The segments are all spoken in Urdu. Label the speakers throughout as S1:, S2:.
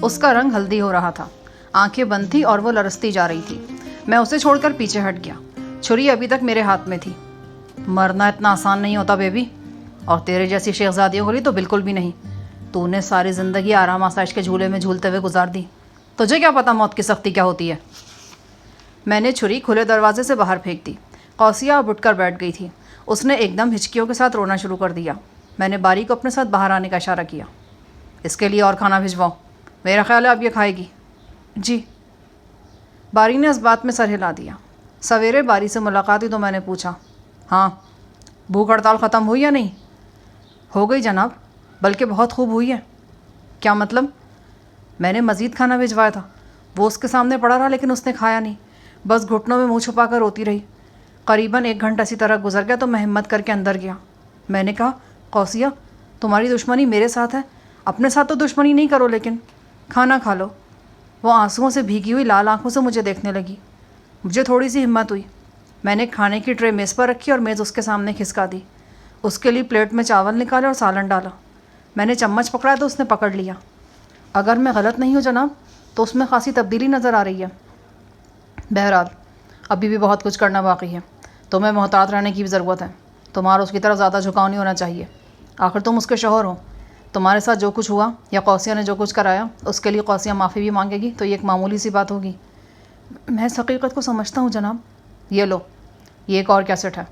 S1: اس کا رنگ ہلدی ہو رہا تھا، آنکھیں بند تھی اور وہ لرزتی جا رہی تھی۔ میں اسے چھوڑ کر پیچھے ہٹ گیا۔ چھری ابھی تک میرے ہاتھ میں تھی۔ مرنا اتنا آسان نہیں ہوتا بیبی، اور تیرے جیسی شہزادیوں کے لیے تو بالکل بھی نہیں۔ تو نے ساری زندگی آرام آسائش کے جھولے میں جھولتے ہوئے گزار دی، تجھے کیا پتا موت کی سختی کیا ہوتی ہے؟ میں نے چھری کھلے دروازے سے باہر پھینک دی۔ قوسیہ اب اٹھ کر بیٹھ گئی تھی۔ اس نے ایک دم ہچکیوں کے ساتھ رونا شروع کر دیا۔ میں نے باری کو اپنے ساتھ باہر آنے کا اشارہ کیا۔ اس کے لیے اور کھانا بھجواؤ، میرا خیال ہے اب یہ کھائے گی۔ جی۔ باری نے اس بات میں سر ہلا دیا۔ سویرے باری سے ملاقات ہوئی تو میں نے پوچھا، ہاں بھوک ہڑتال ختم ہوئی یا نہیں؟ ہو گئی جناب، بلکہ بہت خوب ہوئی ہے۔ کیا مطلب؟ میں نے مزید کھانا بھجوایا تھا، وہ اس کے سامنے پڑا رہا لیکن اس نے کھایا نہیں، بس گھٹنوں میں منہ چھپا کر روتی رہی۔ قریباً 1 گھنٹہ اسی طرح گزر گیا تو میں ہمت کر کے اندر گیا۔ میں نے کہا، قوسیہ تمہاری دشمنی میرے ساتھ ہے، اپنے ساتھ تو دشمنی نہیں کرو، لیکن کھانا کھا لو۔ وہ آنسوؤں سے بھیگی ہوئی لال آنکھوں سے مجھے دیکھنے لگی۔ مجھے تھوڑی سی ہمت ہوئی۔ میں نے کھانے کی ٹرے میز پر رکھی اور میز اس کے سامنے کھسکا دی۔ اس کے لیے پلیٹ میں چاول نکالے اور سالن ڈالا۔ میں نے چمچ پکڑا تو اس نے پکڑ لیا۔ اگر میں غلط نہیں ہوں جناب تو اس میں خاصی تبدیلی نظر آ رہی ہے۔ بہرحال ابھی بھی بہت کچھ کرنا باقی ہے، تمہیں محتاط رہنے کی بھی ضرورت ہے۔ تمہارا اس کی طرف زیادہ جھکاؤ نہیں ہونا چاہیے، آخر تم اس کے شوہر ہو۔ تمہارے ساتھ جو کچھ ہوا یا قوسیہ نے جو کچھ کرایا، اس کے لیے قوسیہ معافی بھی مانگے گی تو یہ ایک معمولی سی بات ہوگی۔ میں اس حقیقت کو سمجھتا ہوں جناب۔ یہ لو، یہ ایک اور کیسٹ ہے،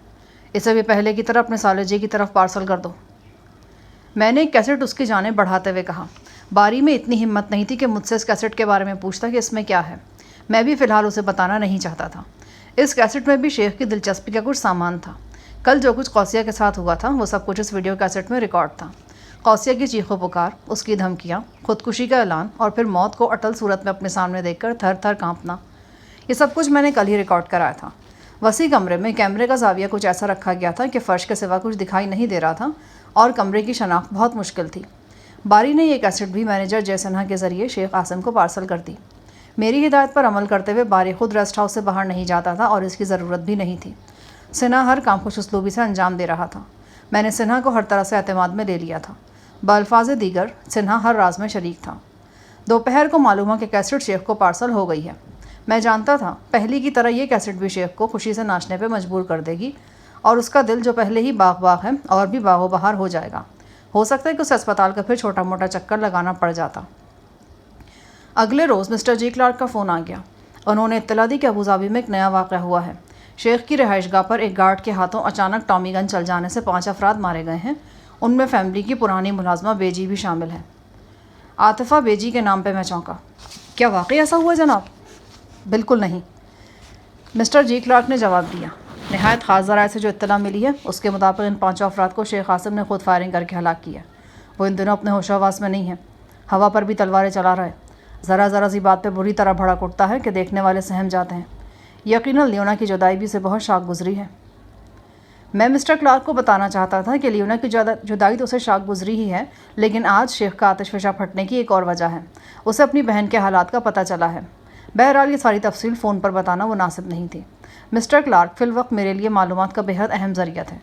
S1: اسے بھی پہلے کی طرح اپنے سالے جی کی طرف پارسل کر دو۔ میں نے ایک کیسٹ اس کی جانب بڑھاتے ہوئے کہا۔ باری میں اتنی ہمت نہیں تھی کہ مجھ سے اس کیسٹ کے بارے میں پوچھتا کہ اس میں کیا ہے۔ میں بھی فی الحال اسے بتانا نہیں چاہتا تھا۔ اس کیسٹ میں بھی شیخ کی دلچسپی کا کچھ سامان تھا۔ کل جو کچھ قوسیہ کے ساتھ ہوا تھا وہ سب کچھ اس ویڈیو کیسٹ میں ریکارڈ تھا۔ قوسیہ کی چیخ و پکار، اس کی دھمکیاں، خودکشی کا اعلان اور پھر موت کو اٹل صورت میں اپنے سامنے دیکھ کر تھر تھر کانپنا، یہ سب کچھ میں نے کل ہی ریکارڈ کرایا تھا۔ وسیع کمرے میں کیمرے کا زاویہ کچھ ایسا رکھا گیا تھا کہ فرش کے سوا کچھ دکھائی نہیں دے رہا تھا اور کمرے کی شناخت بہت مشکل تھی۔ باری نے یہ کیسٹ بھی مینیجر جے سنہا کے ذریعے شیخ عاصم کو پارسل کر دی۔ میری ہدایت پر عمل کرتے ہوئے باری خود ریسٹ ہاؤس سے باہر نہیں جاتا تھا اور اس کی ضرورت بھی نہیں تھی۔ سنہا ہر کام خوش اسلوبی سے انجام دے رہا تھا۔ میں نے سنہا کو ہر طرح سے اعتماد میں لے لیا تھا۔ بالفاظ دیگر سنہا ہر راز میں شریک تھا۔ دوپہر کو معلوم ہوا کہ کیسٹ شیخ کو پارسل ہو گئی ہے۔ میں جانتا تھا پہلی کی طرح یہ کیسٹ بھی شیخ کو خوشی سے ناچنے پہ مجبور کر دے گی اور اس کا دل جو پہلے ہی باغ باغ ہے اور بھی باغ و بہار ہو جائے گا۔ ہو سکتا ہے کہ اسے اسپتال کا پھر چھوٹا موٹا چکر لگانا پڑ جاتا۔ اگلے روز مسٹر جی کلارک کا فون آ گیا۔ انہوں نے اطلاع دی کہ ابوظہبی میں ایک نیا واقعہ ہوا ہے۔ شیخ کی رہائش گاہ پر ایک گارڈ کے ہاتھوں اچانک ٹامی گن چل جانے سے 5 افراد مارے گئے ہیں۔ ان میں فیملی کی پرانی ملازمہ بیجی بھی شامل ہے۔ عاطفہ بیجی کے نام پہ میں چونکا۔ کیا واقعی ایسا ہوا جناب؟ بالکل نہیں، مسٹر جی کلارک نے جواب دیا۔ نہایت خاص ذرائع سے جو اطلاع ملی ہے اس کے مطابق ان 5 افراد کو شیخ عاصم نے خود فائرنگ کر کے ہلاک کیا۔ وہ ان دنوں اپنے ہوش و حواس میں نہیں ہے، ہوا پر بھی تلواریں چلا رہا ہے۔ ذرا ذرا سی بات پہ بری طرح بھڑک اٹھتا ہے کہ دیکھنے والے سہم جاتے ہیں۔ یقیناً لیونا کی جدائی بھی سے بہت شاک گزری ہے۔ میں مسٹر کلارک کو بتانا چاہتا تھا کہ لیونا کی جدائی تو اسے شاک گزری ہی ہے، لیکن آج شیخ کا آتش فشاں پھٹنے کی ایک اور وجہ ہے۔ اسے اپنی بہن کے حالات کا پتہ چلا ہے۔ بہرحال یہ ساری تفصیل فون پر بتانا مناسب نہیں تھی۔ مسٹر کلارک فی الوقت میرے لیے معلومات کا بہت اہم ذریعہ تھے۔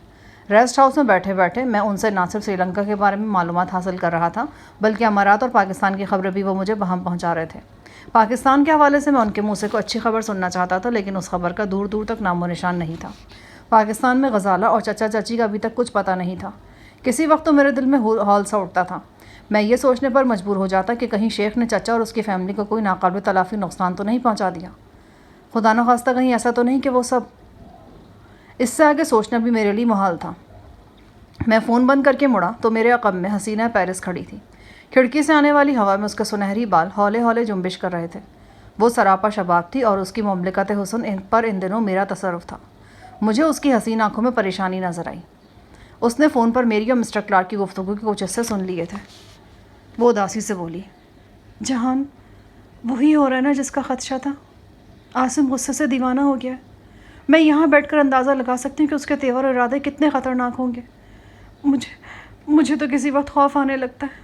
S1: ریسٹ ہاؤس میں بیٹھے بیٹھے میں ان سے نہ صرف سری لنکا کے بارے میں معلومات حاصل کر رہا تھا بلکہ امارات اور پاکستان کی خبریں بھی وہ مجھے بہم پہنچا رہے تھے۔ پاکستان کے حوالے سے میں ان کے منہ سے کوئی اچھی خبر سننا چاہتا تھا، لیکن اس خبر کا دور دور تک نام و نشان نہیں تھا۔ پاکستان میں غزالہ اور چچا چچی کا ابھی تک کچھ پتہ نہیں تھا۔ کسی وقت تو میرے دل میں ہول سا اٹھتا تھا۔ میں یہ سوچنے پر مجبور ہو جاتا کہ کہیں شیخ نے چچا اور اس کی فیملی کو کوئی ناقابل تلافی نقصان تو نہیں پہنچا دیا۔ خدا نخواستہ کہیں ایسا تو نہیں کہ وہ سب۔ اس سے آگے سوچنا بھی میرے لیے محال تھا۔ میں فون بند کر کے مڑا تو میرے عقب میں حسینہ پیرس کھڑی تھی۔ کھڑکی سے آنے والی ہوا میں اس کے سنہری بال ہولے ہولے جنبش کر رہے تھے۔ وہ سراپا شباب تھی اور اس کی مملکت حسن پر ان دنوں میرا تصرف تھا۔ مجھے اس کی حسین آنکھوں میں پریشانی نظر آئی۔ اس نے فون پر میری اور مسٹر کلارک کی گفتگو کے کچھ حصے سن لیے تھے۔ وہ اداسی سے بولی، جہان وہی ہو رہا ہے نا جس کا خدشہ تھا؟ عاصم غصے سے دیوانہ ہو گیا ہے۔ میں یہاں بیٹھ کر اندازہ لگا سکتی ہوں کہ اس کے تیور اور ارادے کتنے خطرناک ہوں گے۔ مجھے تو کسی وقت خوف آنے لگتا ہے۔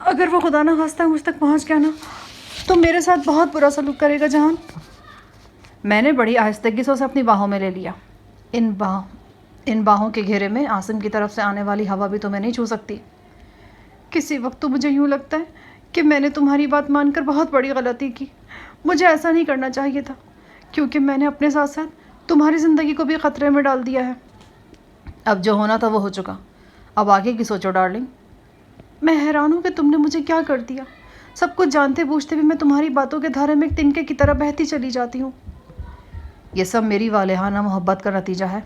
S1: اگر وہ خدا نہ خواستہ مجھ تک پہنچ گیا نا تو میرے ساتھ بہت برا سلوک کرے گا جہان۔ میں نے بڑی آہستگی سے اسے اپنی باہوں میں لے لیا۔ ان باہوں کے گھیرے میں عاصم کی طرف سے آنے والی ہوا بھی تمہیں نہیں چھو سکتی۔ کسی وقت تو مجھے یوں لگتا ہے کہ میں نے تمہاری بات مان کر بہت بڑی غلطی کی. مجھے ایسا نہیں کرنا چاہیے تھا، کیونکہ میں نے اپنے ساتھ ساتھ تمہاری زندگی کو بھی خطرے میں ڈال دیا ہے. اب جو ہونا تھا وہ ہو چکا، اب آگے کی سوچو ڈارلنگ. میں حیران ہوں کہ تم نے مجھے کیا کر دیا. سب کچھ جانتے بوجھتے بھی میں تمہاری باتوں کے دھارے میں ایک تنکے کی طرح بہتی چلی جاتی ہوں. یہ سب میری والہانہ محبت کا نتیجہ ہے.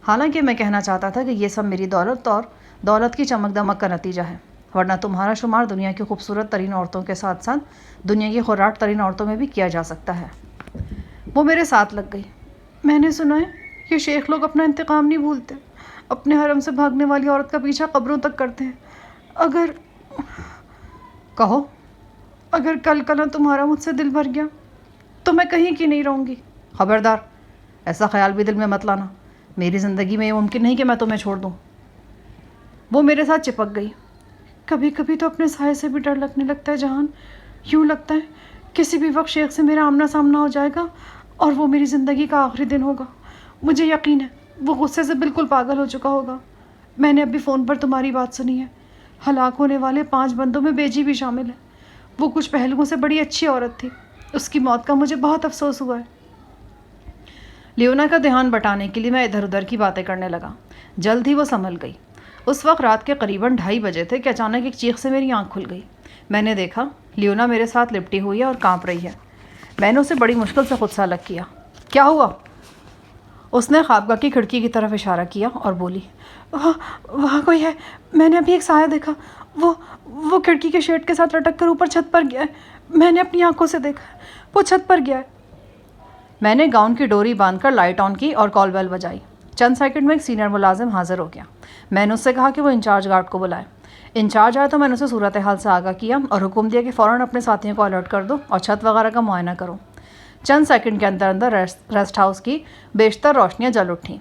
S1: حالانکہ میں کہنا چاہتا تھا کہ یہ سب میری دولت اور دولت کی چمک دمک کا نتیجہ ہے، ورنہ تمہارا شمار دنیا کی خوبصورت ترین عورتوں کے ساتھ ساتھ دنیا کی خوراٹ ترین عورتوں میں بھی کیا جا سکتا ہے. وہ میرے ساتھ لگ گئی. میں نے سنا ہے کہ شیخ لوگ اپنا انتقام نہیں بھولتے، اپنے حرم سے بھاگنے والی عورت کا پیچھا قبروں تک کرتے ہیں. اگر کہو اگر کل کل تمہارا مجھ سے دل بھر گیا تو میں کہیں کی نہیں رہوں گی. خبردار، ایسا خیال بھی دل میں مت لانا. میری زندگی میں یہ ممکن نہیں کہ میں تمہیں چھوڑ دوں. وہ میرے ساتھ چپک گئی. کبھی کبھی تو اپنے سائے سے بھی ڈر لگنے لگتا ہے جہان. یوں لگتا ہے کسی بھی وقت شیخ سے میرا آمنا سامنا ہو جائے گا اور وہ میری زندگی کا آخری دن ہوگا. مجھے یقین ہے وہ غصے سے بالکل پاگل ہو چکا ہوگا. میں نے ابھی فون پر تمہاری بات سنی ہے. ہلاک ہونے والے 5 بندوں میں بیجی بھی شامل ہے. وہ کچھ پہلوؤں سے بڑی اچھی عورت تھی. اس کی موت کا مجھے بہت افسوس ہوا ہے. لیونا کا دھیان بٹانے کے لیے میں ادھر ادھر کی باتیں کرنے لگا. جلد ہی وہ سنبھل گئی. اس وقت رات کے قریباً 2:30 بجے تھے کہ اچانک ایک چیخ سے میری آنکھ کھل گئی. میں نے دیکھا لیونا میرے ساتھ لپٹی ہوئی ہے اور کانپ رہی ہے. میں نے اسے بڑی مشکل سے خود سے الگ کیا. کیا ہوا؟ اس نے خوابگاہ کی کھڑکی کی طرف اشارہ کیا اور بولی، وہاں کوئی ہے. میں نے ابھی ایک سایہ دیکھا. وہ کھڑکی کے شیٹ کے ساتھ لٹک کر اوپر چھت پر گیا ہے. میں نے اپنی آنکھوں سے دیکھا. وہ چھت پر گیا ہے. میں نے گاؤن کی ڈوری باندھ کر لائٹ آن کی اور کال بیل بجائی. چند سیکنڈ میں ایک سینئر ملازم حاضر ہو گیا. میں نے اس سے کہا کہ وہ انچارج گارڈ کو بلائے. انچارج آیا تو میں نے اسے صورتحال سے آگاہ کیا اور حکم دیا کہ فوراً اپنے ساتھیوں کو الرٹ کر دو اور چھت وغیرہ کا معائنہ کرو. چند سیکنڈ کے اندر اندر ریسٹ ہاؤس کی بیشتر روشنیاں جل اٹھیں.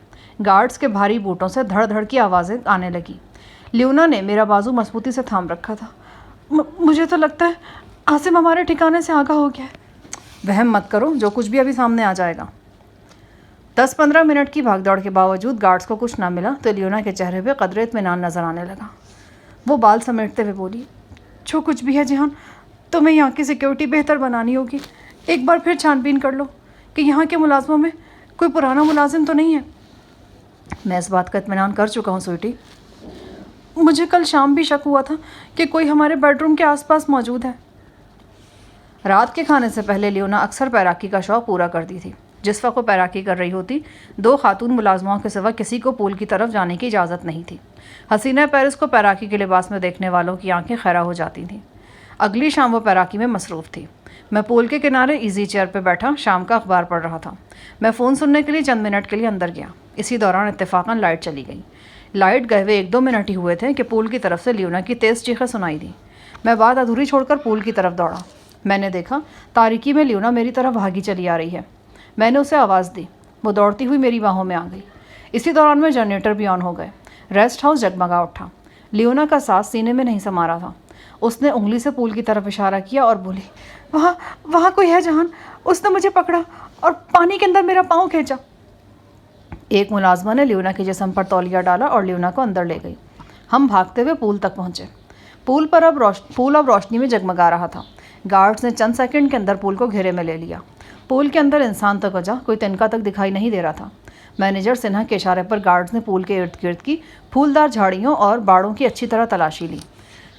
S1: گارڈز کے بھاری بوٹوں سے دھڑ دھڑ کی آوازیں آنے لگیں. لیونا نے میرا بازو مضبوطی سے تھام رکھا تھا. مجھے تو لگتا ہے عاصم ہمارے ٹھکانے سے آگاہ ہو گیا ہے. وہم مت کرو، جو کچھ بھی ابھی سامنے آ جائے گا. 10-15 منٹ کی بھاگ دوڑ کے باوجود گارڈز کو کچھ نہ ملا تو لیونا کے چہرے پہ قدرے اطمینان نظر آنے لگا. وہ بال سمیٹتے ہوئے بولی، جو کچھ بھی ہے جہان، تمہیں یہاں کی سیکیورٹی بہتر بنانی ہوگی. ایک بار پھر چھان بین کر لو کہ یہاں کے ملازموں میں کوئی پرانا ملازم تو نہیں ہے. میں اس بات کا اطمینان کر چکا ہوں سویٹی. مجھے کل شام بھی شک ہوا تھا کہ کوئی ہمارے بیڈ روم کے آس پاس موجود ہے. رات کے کھانے سے پہلے لیونا اکثر پیراکی کا شوق پورا کرتی تھی. جس وقت وہ پیراکی کر رہی ہوتی 2 خاتون ملازموں کے سوا کسی کو پول کی طرف جانے کی اجازت نہیں تھی. حسینہ پیرس کو پیراکی کے لباس میں دیکھنے والوں کی آنکھیں خیرہ ہو جاتی تھیں. اگلی شام وہ پیراکی میں مصروف تھی. میں پول کے کنارے ایزی چیئر پہ بیٹھا شام کا اخبار پڑھ رہا تھا. میں فون سننے کے لیے چند منٹ کے لیے اندر گیا. اسی دوران اتفاقاً لائٹ چلی گئی. لائٹ گئے ہوئے 1-2 منٹ ہی ہوئے تھے کہ پول کی طرف سے لیونا کی تیز چیخیں سنائی دیں. میں بات ادھوری چھوڑ کر پول کی طرف دوڑا. میں نے دیکھا تاریکی میں لیونا میری طرف بھاگی چلی آ رہی ہے. میں نے اسے آواز دی. وہ دوڑتی ہوئی میری باہوں میں آ گئی. اسی دوران میں جنریٹر بھی آن ہو گئے. ریسٹ ہاؤس جگمگا اٹھا. لیونا کا سانس سینے میں نہیں سما رہا تھا. اس نے انگلی سے پول کی طرف اشارہ کیا اور بولی، وہاں کوئی ہے جہان. اس نے مجھے پکڑا اور پانی کے اندر میرا پاؤں کھینچا. ایک ملازمہ نے لیونا کے جسم پر تولیہ ڈالا اور لیونا کو اندر لے گئی. ہم بھاگتے ہوئے پول تک پہنچے. پول اب روشنی میں جگمگا رہا تھا. گارڈز نے چند سیکنڈ کے اندر پول کو گھیرے میں لے لیا. پول کے اندر انسان تک وجہ کوئی تنکا تک دکھائی نہیں دے رہا تھا. مینیجر سنہا کے اشارے پر گارڈز نے پول کے ارد گرد کی پھولدار جھاڑیوں اور باڑوں کی اچھی طرح تلاشی لی.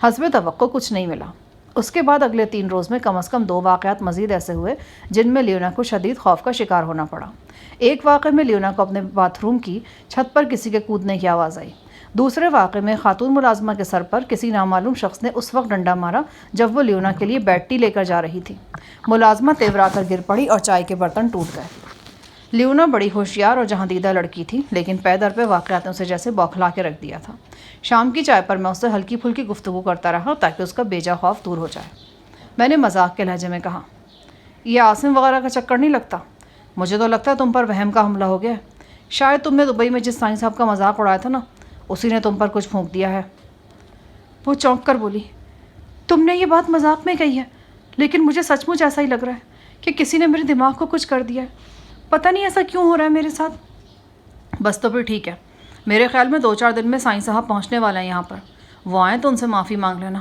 S1: حسب توقع کچھ نہیں ملا. اس کے بعد اگلے 3 روز میں کم از کم 2 واقعات مزید ایسے ہوئے جن میں لیونا کو شدید خوف کا شکار ہونا پڑا. ایک واقعے میں لیونا کو اپنے باتھ روم کی چھت پر کسی کے کودنے کی آواز آئی. دوسرے واقعے میں خاتون ملازمہ کے سر پر کسی نامعلوم شخص نے اس وقت ڈنڈا مارا جب وہ لیونا کے لیے بیڈ ٹی لے کر جا رہی تھی. ملازمہ تیورا کر گر پڑی اور چائے کے برتن ٹوٹ گئے. لیونا بڑی ہوشیار اور جہاندیدہ لڑکی تھی، لیکن پے در پہ واقعات نے اسے جیسے بوکھلا کے رکھ دیا تھا. شام کی چائے پر میں اس سے ہلکی پھلکی گفتگو کرتا رہا تاکہ اس کا بیجا خوف دور ہو جائے. میں نے مذاق کے لہجے میں کہا، یہ عاصم وغیرہ کا چکر نہیں لگتا؟ مجھے تو لگتا ہے تم پر وہم کا حملہ ہو گیا ہے. شاید تم نے دبئی میں جس سائیں صاحب کا مذاق اڑایا تھا نا، اسی نے تم پر کچھ پھونک دیا ہے. وہ چونک کر بولی، تم نے یہ بات مذاق میں کہی ہے، لیکن مجھے سچ مچ ایسا ہی لگ رہا ہے کہ کسی نے میرے دماغ کو کچھ کر دیا ہے. پتہ نہیں ایسا کیوں ہو رہا ہے میرے ساتھ. بس تو پھر ٹھیک ہے. میرے خیال میں 2-4 دن میں سائیں صاحب پہنچنے والے ہیں یہاں پر. وہ آئیں تو ان سے معافی مانگ لینا.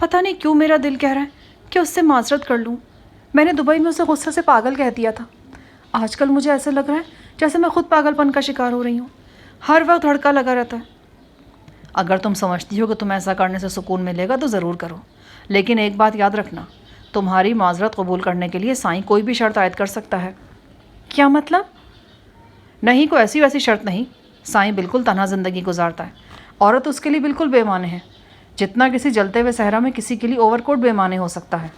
S1: پتہ نہیں کیوں میرا دل کہہ رہا ہے کہ اس سے معذرت کر لوں. میں نے دبئی میں اسے غصے سے پاگل کہہ دیا تھا. آج کل مجھے ایسے لگ رہا ہے جیسے میں خود پاگل پن کا شکار ہو رہی ہوں. ہر وقت دھڑکا لگا رہتا ہے. اگر تم سمجھتی ہو کہ تم ایسا کرنے سے سکون ملے گا تو ضرور کرو، لیکن ایک بات یاد رکھنا، تمہاری معذرت قبول کرنے کے لیے سائیں کوئی بھی شرط عائد کر سکتا ہے. کیا مطلب؟ نہیں، کوئی ایسی ویسی شرط نہیں. سائیں بالکل تنہا زندگی گزارتا ہے. عورت اس کے لیے بالکل بے معنی ہے، جتنا کسی جلتے ہوئے صحرا میں کسی کے لیے اوور کوٹ بے معنی ہو سکتا ہے.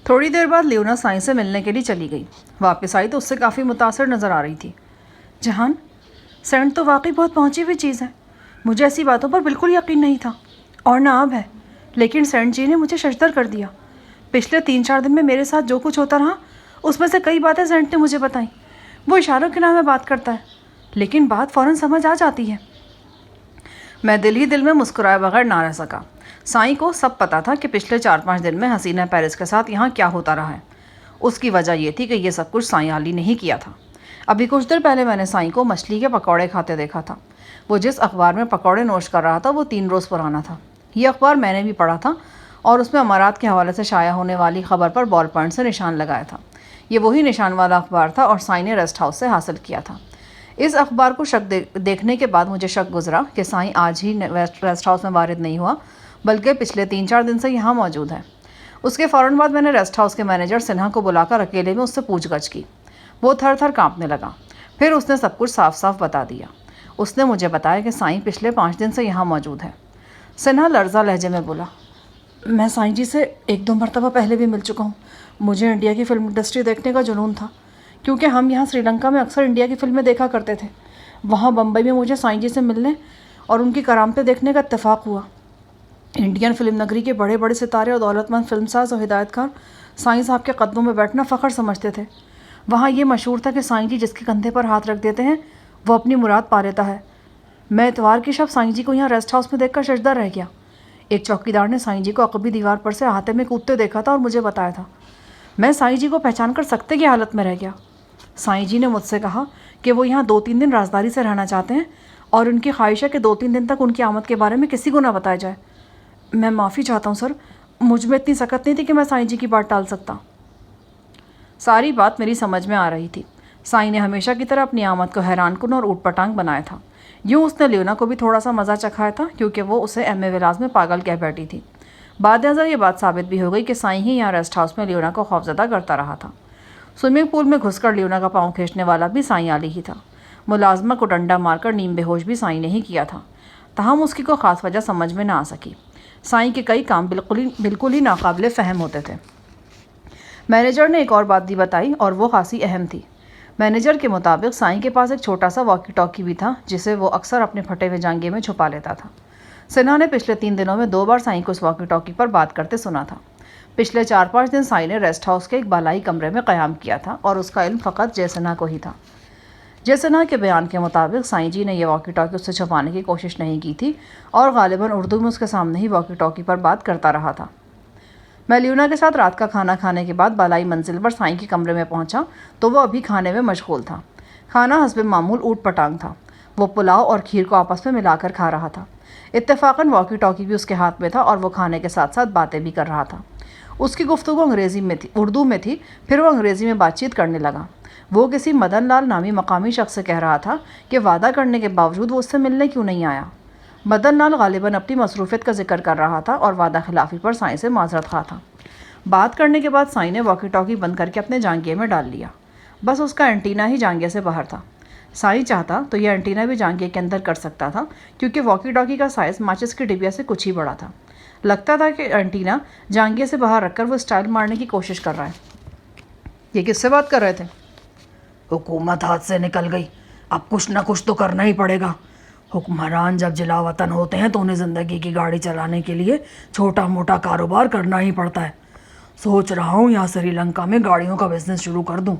S1: تھوڑی دیر بعد لیونا سائیں سے ملنے کے لیے چلی گئی. واپس آئی تو اس سے کافی متاثر نظر آ رہی تھی. جہان، سینٹ تو واقعی بہت پہنچی ہوئی چیز ہے. مجھے ایسی باتوں پر بالکل یقین نہیں تھا، اور نہ اب ہے. لیکن سینٹ جی نے مجھے ششدر کر دیا. پچھلے 3-4 دن میں میرے ساتھ جو کچھ ہوتا رہا، اس میں سے کئی باتیں سینٹ نے مجھے بتائیں. وہ اشاروں کے نام میں بات کرتا ہے، لیکن بات فوراً سمجھ آ جاتی ہے. میں دل ہی دل میں مسکرائے بغیر نہ رہ سکا. سائیں کو سب پتا تھا کہ پچھلے 4-5 دن میں حسینہ پیرس کے ساتھ یہاں کیا ہوتا رہا ہے. اس کی وجہ یہ تھی کہ یہ سب کچھ سائیں علی نے ہی کیا تھا. ابھی کچھ دیر پہلے میں نے سائیں کو مچھلی کے پکوڑے کھاتے دیکھا تھا. وہ جس اخبار میں پکوڑے نوش کر رہا تھا وہ 3 روز پرانا تھا. یہ اخبار میں نے بھی پڑھا تھا اور اس میں امارات کے حوالے سے شائع ہونے والی خبر پر بال پوائنٹ سے نشان لگایا تھا. یہ وہی نشان والا اخبار تھا اور سائیں نے ریسٹ ہاؤس سے حاصل کیا تھا. اس اخبار کو دیکھنے کے بعد مجھے شک گزرا کہ سائیں آج ہی ریسٹ ہاؤس میں وارد نہیں ہوا، بلکہ پچھلے 3-4 دن سے یہاں موجود ہے. اس کے فوراً بعد میں نے ریسٹ ہاؤس کے مینیجر سنہا کو بلا کر اکیلے میں اس سے پوچھ گچھ کی. وہ تھر تھر کانپنے لگا. پھر اس نے سب کچھ صاف صاف بتا دیا. اس نے مجھے بتایا کہ سائیں پچھلے 5 دن سے یہاں موجود ہے. سنہا لرزہ لہجے میں بولا، میں سائیں جی سے 1-2 مرتبہ پہلے بھی مل چکا ہوں. مجھے انڈیا کی فلم انڈسٹری دیکھنے کا جنون تھا، کیونکہ ہم یہاں سری لنکا میں اکثر انڈیا کی فلمیں دیکھا کرتے تھے. وہاں بمبئی میں مجھے سائیں جی سے ملنے اور ان کی کرامتیں دیکھنے کا اتفاق ہوا. انڈین فلم نگری کے بڑے بڑے ستارے اور دولت مند فلم ساز اور ہدایت کار سائیں صاحب کے قدموں میں بیٹھنا فخر سمجھتے تھے. وہاں یہ مشہور تھا کہ سائیں جی جس کے کندھے پر ہاتھ رکھ دیتے ہیں وہ اپنی مراد پا لیتا ہے. میں اتوار کی شب سائیں جی کو یہاں ریسٹ ہاؤس میں دیکھ کر ششدر رہ گیا. ایک چوکیدار نے سائیں جی کو عقبی دیوار پر سے احاطے میں کودتے دیکھا تھا اور مجھے بتایا تھا. میں سائیں جی کو پہچان کر سکتے کی حالت میں رہ گیا. سائیں جی نے مجھ سے کہا کہ وہ یہاں 2-3 دن رازداری سے رہنا چاہتے ہیں اور ان کی خواہش ہے کہ 2-3 دن تک ان کی آمد کے بارے میں کسی کو نہ بتایا جائے. میں معافی چاہتا ہوں سر، مجھ میں اتنی سکت نہیں تھی کہ میں سائیں جی کی بات ٹال سکتا. ساری بات میری سمجھ میں آ رہی تھی. سائیں نے ہمیشہ کی طرح اپنی آمد کو حیران کن اور اوٹ پٹانگ بنایا تھا. یوں اس نے لیونا کو بھی تھوڑا سا مزہ چکھایا تھا، کیونکہ وہ اسے ایم اے ولاز میں پاگل کہہ بیٹھی تھی. بعد نظر یہ بات ثابت بھی ہو گئی کہ سائیں ہی یہاں ریسٹ ہاؤس میں لیونا کو خوفزدہ کرتا رہا تھا. سوئمنگ پول میں گھس کر لیونا کا پاؤں کھینچنے والا بھی سائیں علی ہی تھا. ملازمہ کو ڈنڈا مار کر نیم بے ہوش بھی سائیں نے ہی کیا تھا. تاہم اس کی کوئی خاص وجہ سمجھ میں نہ آ سکی. سائیں کے کئی کام بالکل ہی ناقابل فہم ہوتے تھے. مینیجر نے ایک اور بات بھی بتائی اور وہ خاصی اہم تھی. مینیجر کے مطابق سائیں کے پاس ایک چھوٹا سا واکی ٹاکی بھی تھا جسے وہ اکثر اپنے پھٹے ہوئے جانگے میں چھپا لیتا تھا. سنہا نے پچھلے 3 دنوں میں 2 بار سائیں کو اس واکی ٹاکی پر بات کرتے سنا تھا. پچھلے 4-5 دن سائیں نے ریسٹ ہاؤس کے ایک بالائی کمرے میں قیام کیا تھا اور اس کا علم فقط جے سنہا کو ہی تھا. جے سنہا کے بیان کے مطابق سائیں جی نے یہ واکی ٹاکی اس سے چھپانے کی کوشش نہیں کی تھی اور غالباً اردو میں اس کے سامنے ہی واکی ٹاکی پر بات کرتا رہا تھا. میں لیونا کے ساتھ رات کا کھانا کھانے کے بعد بالائی منزل پر سائیں کے کمرے میں پہنچا تو وہ ابھی کھانے میں مشغول تھا. کھانا حسب معمول اوٹ پٹانگ تھا. وہ پلاؤ اور کھیر کو آپس میں ملا کر کھا رہا تھا. اتفاقاً واکی ٹاکی بھی اس کے ہاتھ میں تھا اور وہ کھانے کے ساتھ ساتھ باتیں بھی کر رہا تھا. اس کی گفتگو انگریزی میں تھی، اردو میں تھی. پھر وہ انگریزی میں بات چیت کرنے لگا. وہ کسی مدن لال نامی مقامی شخص سے کہہ رہا تھا کہ وعدہ کرنے کے باوجود وہ اس سے ملنے کیوں نہیں آیا. مدن لال غالباً اپنی مصروفیت کا ذکر کر رہا تھا اور وعدہ خلافی پر سائیں سے معذرت خواہ تھا. بات کرنے کے بعد سائیں نے واکی ٹاکی بند کر کے اپنے جانگیے میں ڈال لیا. بس اس کا اینٹینا ہی جانگیے سے باہر تھا. سائیں چاہتا تو یہ اینٹینا بھی جانگیے کے اندر کر سکتا تھا، کیونکہ واکی ٹاکی کا سائز ماچس کی ڈبیا سے کچھ ہی بڑا تھا. لگتا تھا کہ اینٹینا جانگیے سے باہر رکھ کر وہ اسٹائل مارنے کی کوشش کر رہا ہے. یہ کس سے بات کر رہے تھے؟ حکومت ہاتھ سے نکل گئی، اب کچھ نہ کچھ تو کرنا ہی پڑے گا. حکمران جب جلا وطن ہوتے ہیں تو انہیں زندگی کی گاڑی چلانے کے لیے چھوٹا موٹا کاروبار کرنا ہی پڑتا ہے. سوچ رہا ہوں یہاں سری لنکا میں گاڑیوں کا بزنس شروع کر دوں.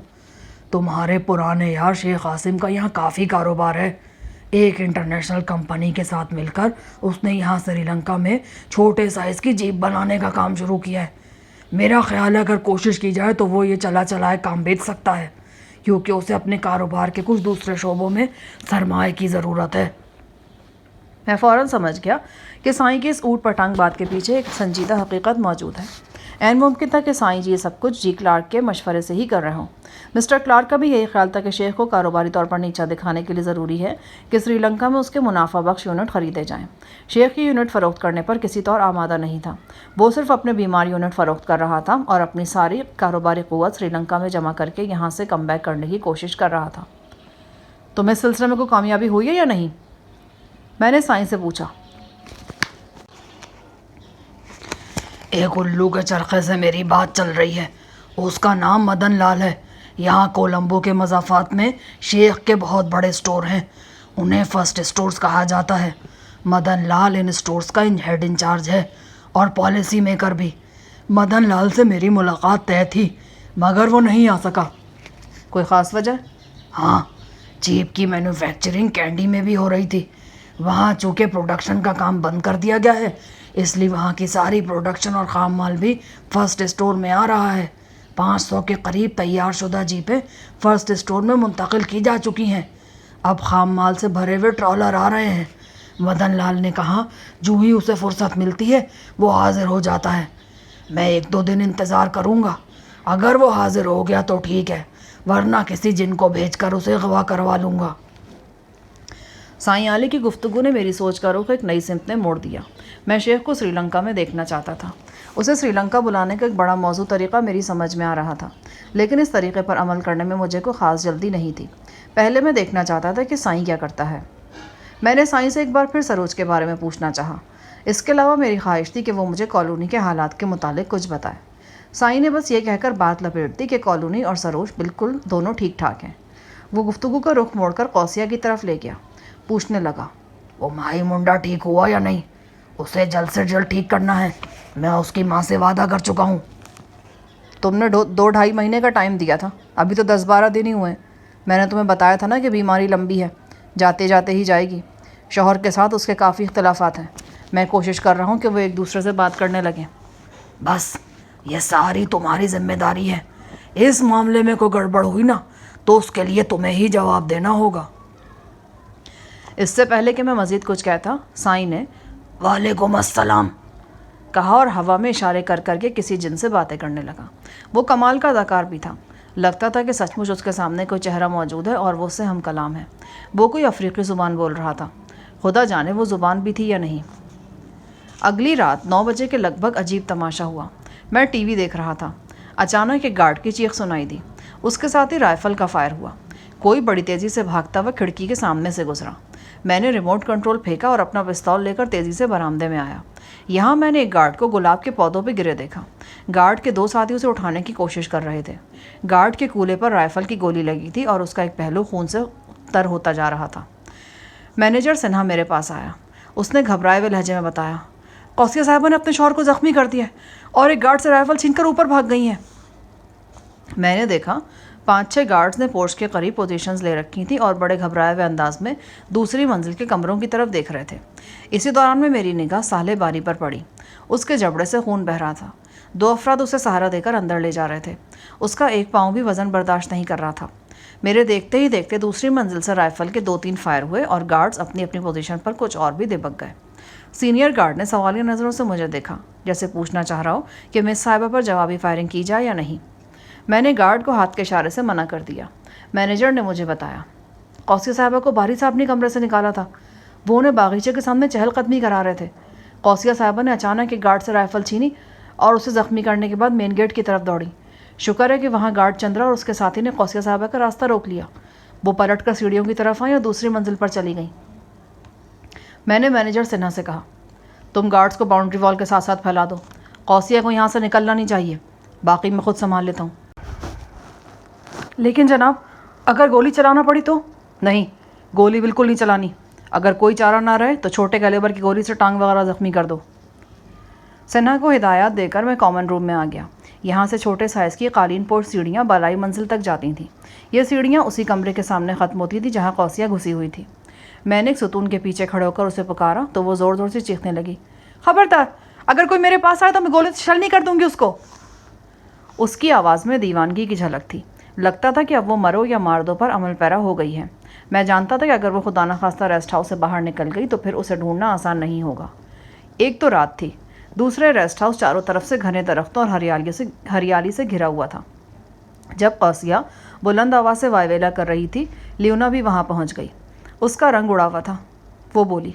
S1: تمہارے پرانے یار شیخ قاسم کا یہاں کافی کاروبار ہے. ایک انٹرنیشنل کمپنی کے ساتھ مل کر اس نے یہاں سری لنکا میں چھوٹے سائز کی جیپ بنانے کا کام شروع کیا ہے. میرا خیال ہے اگر کوشش کی جائے تو وہ یہ چلا چلائے کام بیچ سکتا ہے، کیونکہ اسے اپنے کاروبار کے کچھ دوسرے شعبوں میں سرمایہ کی ضرورت ہے. میں فوراً سمجھ گیا کہ سائیں کی اس اوٹ پٹانگ بات کے پیچھے ایک سنجیدہ حقیقت موجود ہے۔ عین ممکن تھا کہ سائیں جی یہ سب کچھ جی کلارک کے مشورے سے ہی کر رہے ہوں۔ مسٹر کلارک کا بھی یہی خیال تھا کہ شیخ کو کاروباری طور پر نیچا دکھانے کے لیے ضروری ہے کہ سری لنکا میں اس کے منافع بخش یونٹ خریدے جائیں۔ شیخ کی یونٹ فروخت کرنے پر کسی طور آمادہ نہیں تھا، وہ صرف اپنے بیمار یونٹ فروخت کر رہا تھا اور اپنی ساری کاروباری قوت سری لنکا میں جمع کر کے یہاں سے کم بیک کرنے کی کوشش کر رہا تھا۔ تمہیں اس سلسلے میں کوئی کامیابی ہوئی ہے یا نہیں؟ میں نے سائیں سے پوچھا۔
S2: ایک الو کے چرخے سے میری بات چل رہی ہے، اس کا نام مدن لال ہے۔ یہاں کولمبو کے مضافات میں شیخ کے بہت بڑے اسٹور ہیں، انہیں فرسٹ اسٹورز کہا جاتا ہے۔ مدن لال ان اسٹورز کا ہیڈ انچارج ہے اور پالیسی میکر بھی۔ مدن لال سے میری ملاقات طے تھی مگر وہ نہیں آ سکا۔
S1: کوئی خاص وجہ؟
S2: ہاں، چیپ کی مینوفیکچرنگ کینڈی میں بھی ہو رہی تھی۔ وہاں چونکہ پروڈکشن کا کام بند کر دیا گیا ہے، اس لیے وہاں کی ساری پروڈکشن اور خام مال بھی فرسٹ اسٹور میں آ رہا ہے۔ 500 کے قریب تیار شدہ جیپیں فرسٹ اسٹور میں منتقل کی جا چکی ہیں، اب خام مال سے بھرے ہوئے ٹرالر آ رہے ہیں۔ مدن لال نے کہا جو ہی اسے فرصت ملتی ہے وہ حاضر ہو جاتا ہے۔ میں 1-2 دن انتظار کروں گا، اگر وہ حاضر ہو گیا تو ٹھیک ہے، ورنہ کسی جن کو بھیج کر اسے اغوا کروا لوں گا۔
S1: سائیں علی کی گفتگو نے میری سوچ کا رخ ایک نئی سمت میں موڑ دیا۔ میں شیخ کو سری لنکا میں دیکھنا چاہتا تھا۔ اسے سری لنکا بلانے کا ایک بڑا موزوں طریقہ میری سمجھ میں آ رہا تھا، لیکن اس طریقے پر عمل کرنے میں مجھے کوئی خاص جلدی نہیں تھی۔ پہلے میں دیکھنا چاہتا تھا کہ سائیں کیا کرتا ہے۔ میں نے سائیں سے ایک بار پھر سروج کے بارے میں پوچھنا چاہا۔ اس کے علاوہ میری خواہش تھی کہ وہ مجھے کالونی کے حالات کے متعلق کچھ بتائے۔ سائیں نے بس یہ کہہ کر بات لپیٹ دی کہ کالونی اور سروج بالکل دونوں ٹھیک ٹھاک ہیں۔ وہ گفتگو کا رخ موڑ کر قوسیہ کی طرف لے گیا، پوچھنے لگا،
S2: وہ مائی منڈا ٹھیک ہوا یا نہیں؟ اسے جلد سے جلد ٹھیک کرنا ہے، میں اس کی ماں سے وعدہ کر چکا ہوں۔
S1: تم نے 2-2.5 مہینے کا ٹائم دیا تھا، ابھی تو 10-12 دن ہی ہوئے۔ میں نے تمہیں بتایا تھا نا کہ بیماری لمبی ہے، جاتے جاتے ہی جائے گی۔ شوہر کے ساتھ اس کے کافی اختلافات ہیں، میں کوشش کر رہا ہوں کہ وہ ایک دوسرے سے بات کرنے لگیں۔
S2: بس یہ ساری تمہاری ذمہ داری ہے، اس معاملے میں کوئی گڑبڑ ہوئی نا تو اس کے لیے تمہیں ہی جواب دینا ہوگا۔
S1: اس سے پہلے کہ میں مزید کچھ کہتا، سائیں نے
S2: وعلیکم السلام
S1: کہا اور ہوا میں اشارے کر کر کے کسی جن سے باتیں کرنے لگا۔ وہ کمال کا اداکار بھی تھا، لگتا تھا کہ سچ مچ اس کے سامنے کوئی چہرہ موجود ہے اور وہ اس سے ہم کلام ہے۔ وہ کوئی افریقی زبان بول رہا تھا، خدا جانے وہ زبان بھی تھی یا نہیں۔ اگلی رات 9 بجے کے لگ بھگ عجیب تماشا ہوا۔ میں ٹی وی دیکھ رہا تھا، اچانک ایک گارڈ کی چیخ سنائی دی، اس کے ساتھ ہی رائفل کا فائر ہوا۔ کوئی بڑی تیزی سے بھاگتا ہوا کھڑکی کے سامنے سے گزرا۔ میں نے ریموٹ کنٹرول پھینکا اور اپنا پستول لے کر تیزی سے برآمدے میں آیا۔ یہاں میں نے ایک گارڈ کو گلاب کے پودوں پہ گرے دیکھا۔ گارڈ کے 2 ساتھی اسے اٹھانے کی کوشش کر رہے تھے۔ گارڈ کے کولے پر رائفل کی گولی لگی تھی اور اس کا ایک پہلو خون سے تر ہوتا جا رہا تھا۔ مینیجر سنہا میرے پاس آیا۔ اس نے گھبرائے ہوئے لہجے میں بتایا، قوسیہ صاحبہ نے اپنے شوہر کو زخمی کر دیا ہے اور ایک گارڈ سے رائفل چھین کر اوپر بھاگ گئی ہیں۔ میں نے دیکھا 5-6 گارڈز نے پورچ کے قریب پوزیشنز لے رکھی تھیں اور بڑے گھبرائے ہوئے انداز میں دوسری منزل کے کمروں کی طرف دیکھ رہے تھے۔ اسی دوران میں میری نگاہ سالے باری پر پڑی۔ اس کے جبڑے سے خون بہہ رہا تھا۔ 2 افراد اسے سہارا دے کر اندر لے جا رہے تھے۔ اس کا ایک پاؤں بھی وزن برداشت نہیں کر رہا تھا۔ میرے دیکھتے ہی دیکھتے دوسری منزل سے رائفل کے 2-3 فائر ہوئے اور گارڈز اپنی اپنی پوزیشن پر کچھ اور بھی دبک گئے۔ سینئر گارڈ نے سوالیہ نظروں سے مجھے دیکھا، جیسے پوچھنا چاہ رہا ہو کہ مس صاحبہ پر جوابی فائرنگ کی جائے یا نہیں۔ میں نے گارڈ کو ہاتھ کے اشارے سے منع کر دیا۔ مینیجر نے مجھے بتایا، قوسیہ صاحبہ کو باری صاحب نے کمرے سے نکالا تھا، وہ انہیں باغیچے کے سامنے چہل قدمی کرا رہے تھے۔ قوسیہ صاحبہ نے اچانک ایک گارڈ سے رائفل چھینی اور اسے زخمی کرنے کے بعد مین گیٹ کی طرف دوڑی۔ شکر ہے کہ وہاں گارڈ چندرا اور اس کے ساتھی نے قوسیہ صاحبہ کا راستہ روک لیا۔ وہ پلٹ کر سیڑھیوں کی طرف آئیں اور دوسری منزل پر چلی گئیں۔ میں نے مینیجر سنہا سے کہا، تم گارڈز کو باؤنڈری وال کے ساتھ ساتھ پھیلا دو، قوسیہ کو یہاں سے نکلنا نہیں چاہیے، باقی میں خود سنبھال لیتا ہوں۔ لیکن جناب، اگر گولی چلانا پڑی تو؟ نہیں، گولی بالکل نہیں چلانی۔ اگر کوئی چارہ نہ رہے تو چھوٹے کیلیبر کی گولی سے ٹانگ وغیرہ زخمی کر دو۔ سنہا کو ہدایات دے کر میں کامن روم میں آ گیا۔ یہاں سے چھوٹے سائز کی قالین پوش سیڑھیاں بالائی منزل تک جاتی تھیں۔ یہ سیڑھیاں اسی کمرے کے سامنے ختم ہوتی تھی جہاں قوسیہ گھسی ہوئی تھی۔ میں نے ایک ستون کے پیچھے کھڑے ہو کر اسے پکارا تو وہ زور زور سے چیخنے لگی، خبردار، اگر کوئی میرے پاس آئے تو میں گولی سے چھل نہیں کر دوں گی اس کو۔ اس کی آواز میں دیوانگی کی جھلک تھی۔ لگتا تھا کہ اب وہ مرو یا مار دو پر عمل پیرا ہو گئی ہے۔ میں جانتا تھا کہ اگر وہ خدا نخواستہ ریسٹ ہاؤس سے باہر نکل گئی تو پھر اسے ڈھونڈنا آسان نہیں ہوگا۔ ایک تو رات تھی، دوسرے ریسٹ ہاؤس چاروں طرف سے گھنے درختوں اور ہریالی سے گھرا ہوا تھا۔ جب قوسیہ بلند آواز سے وائویلا کر رہی تھی، لیونا بھی وہاں پہنچ گئی۔ اس کا رنگ اڑا ہوا تھا۔ وہ بولی،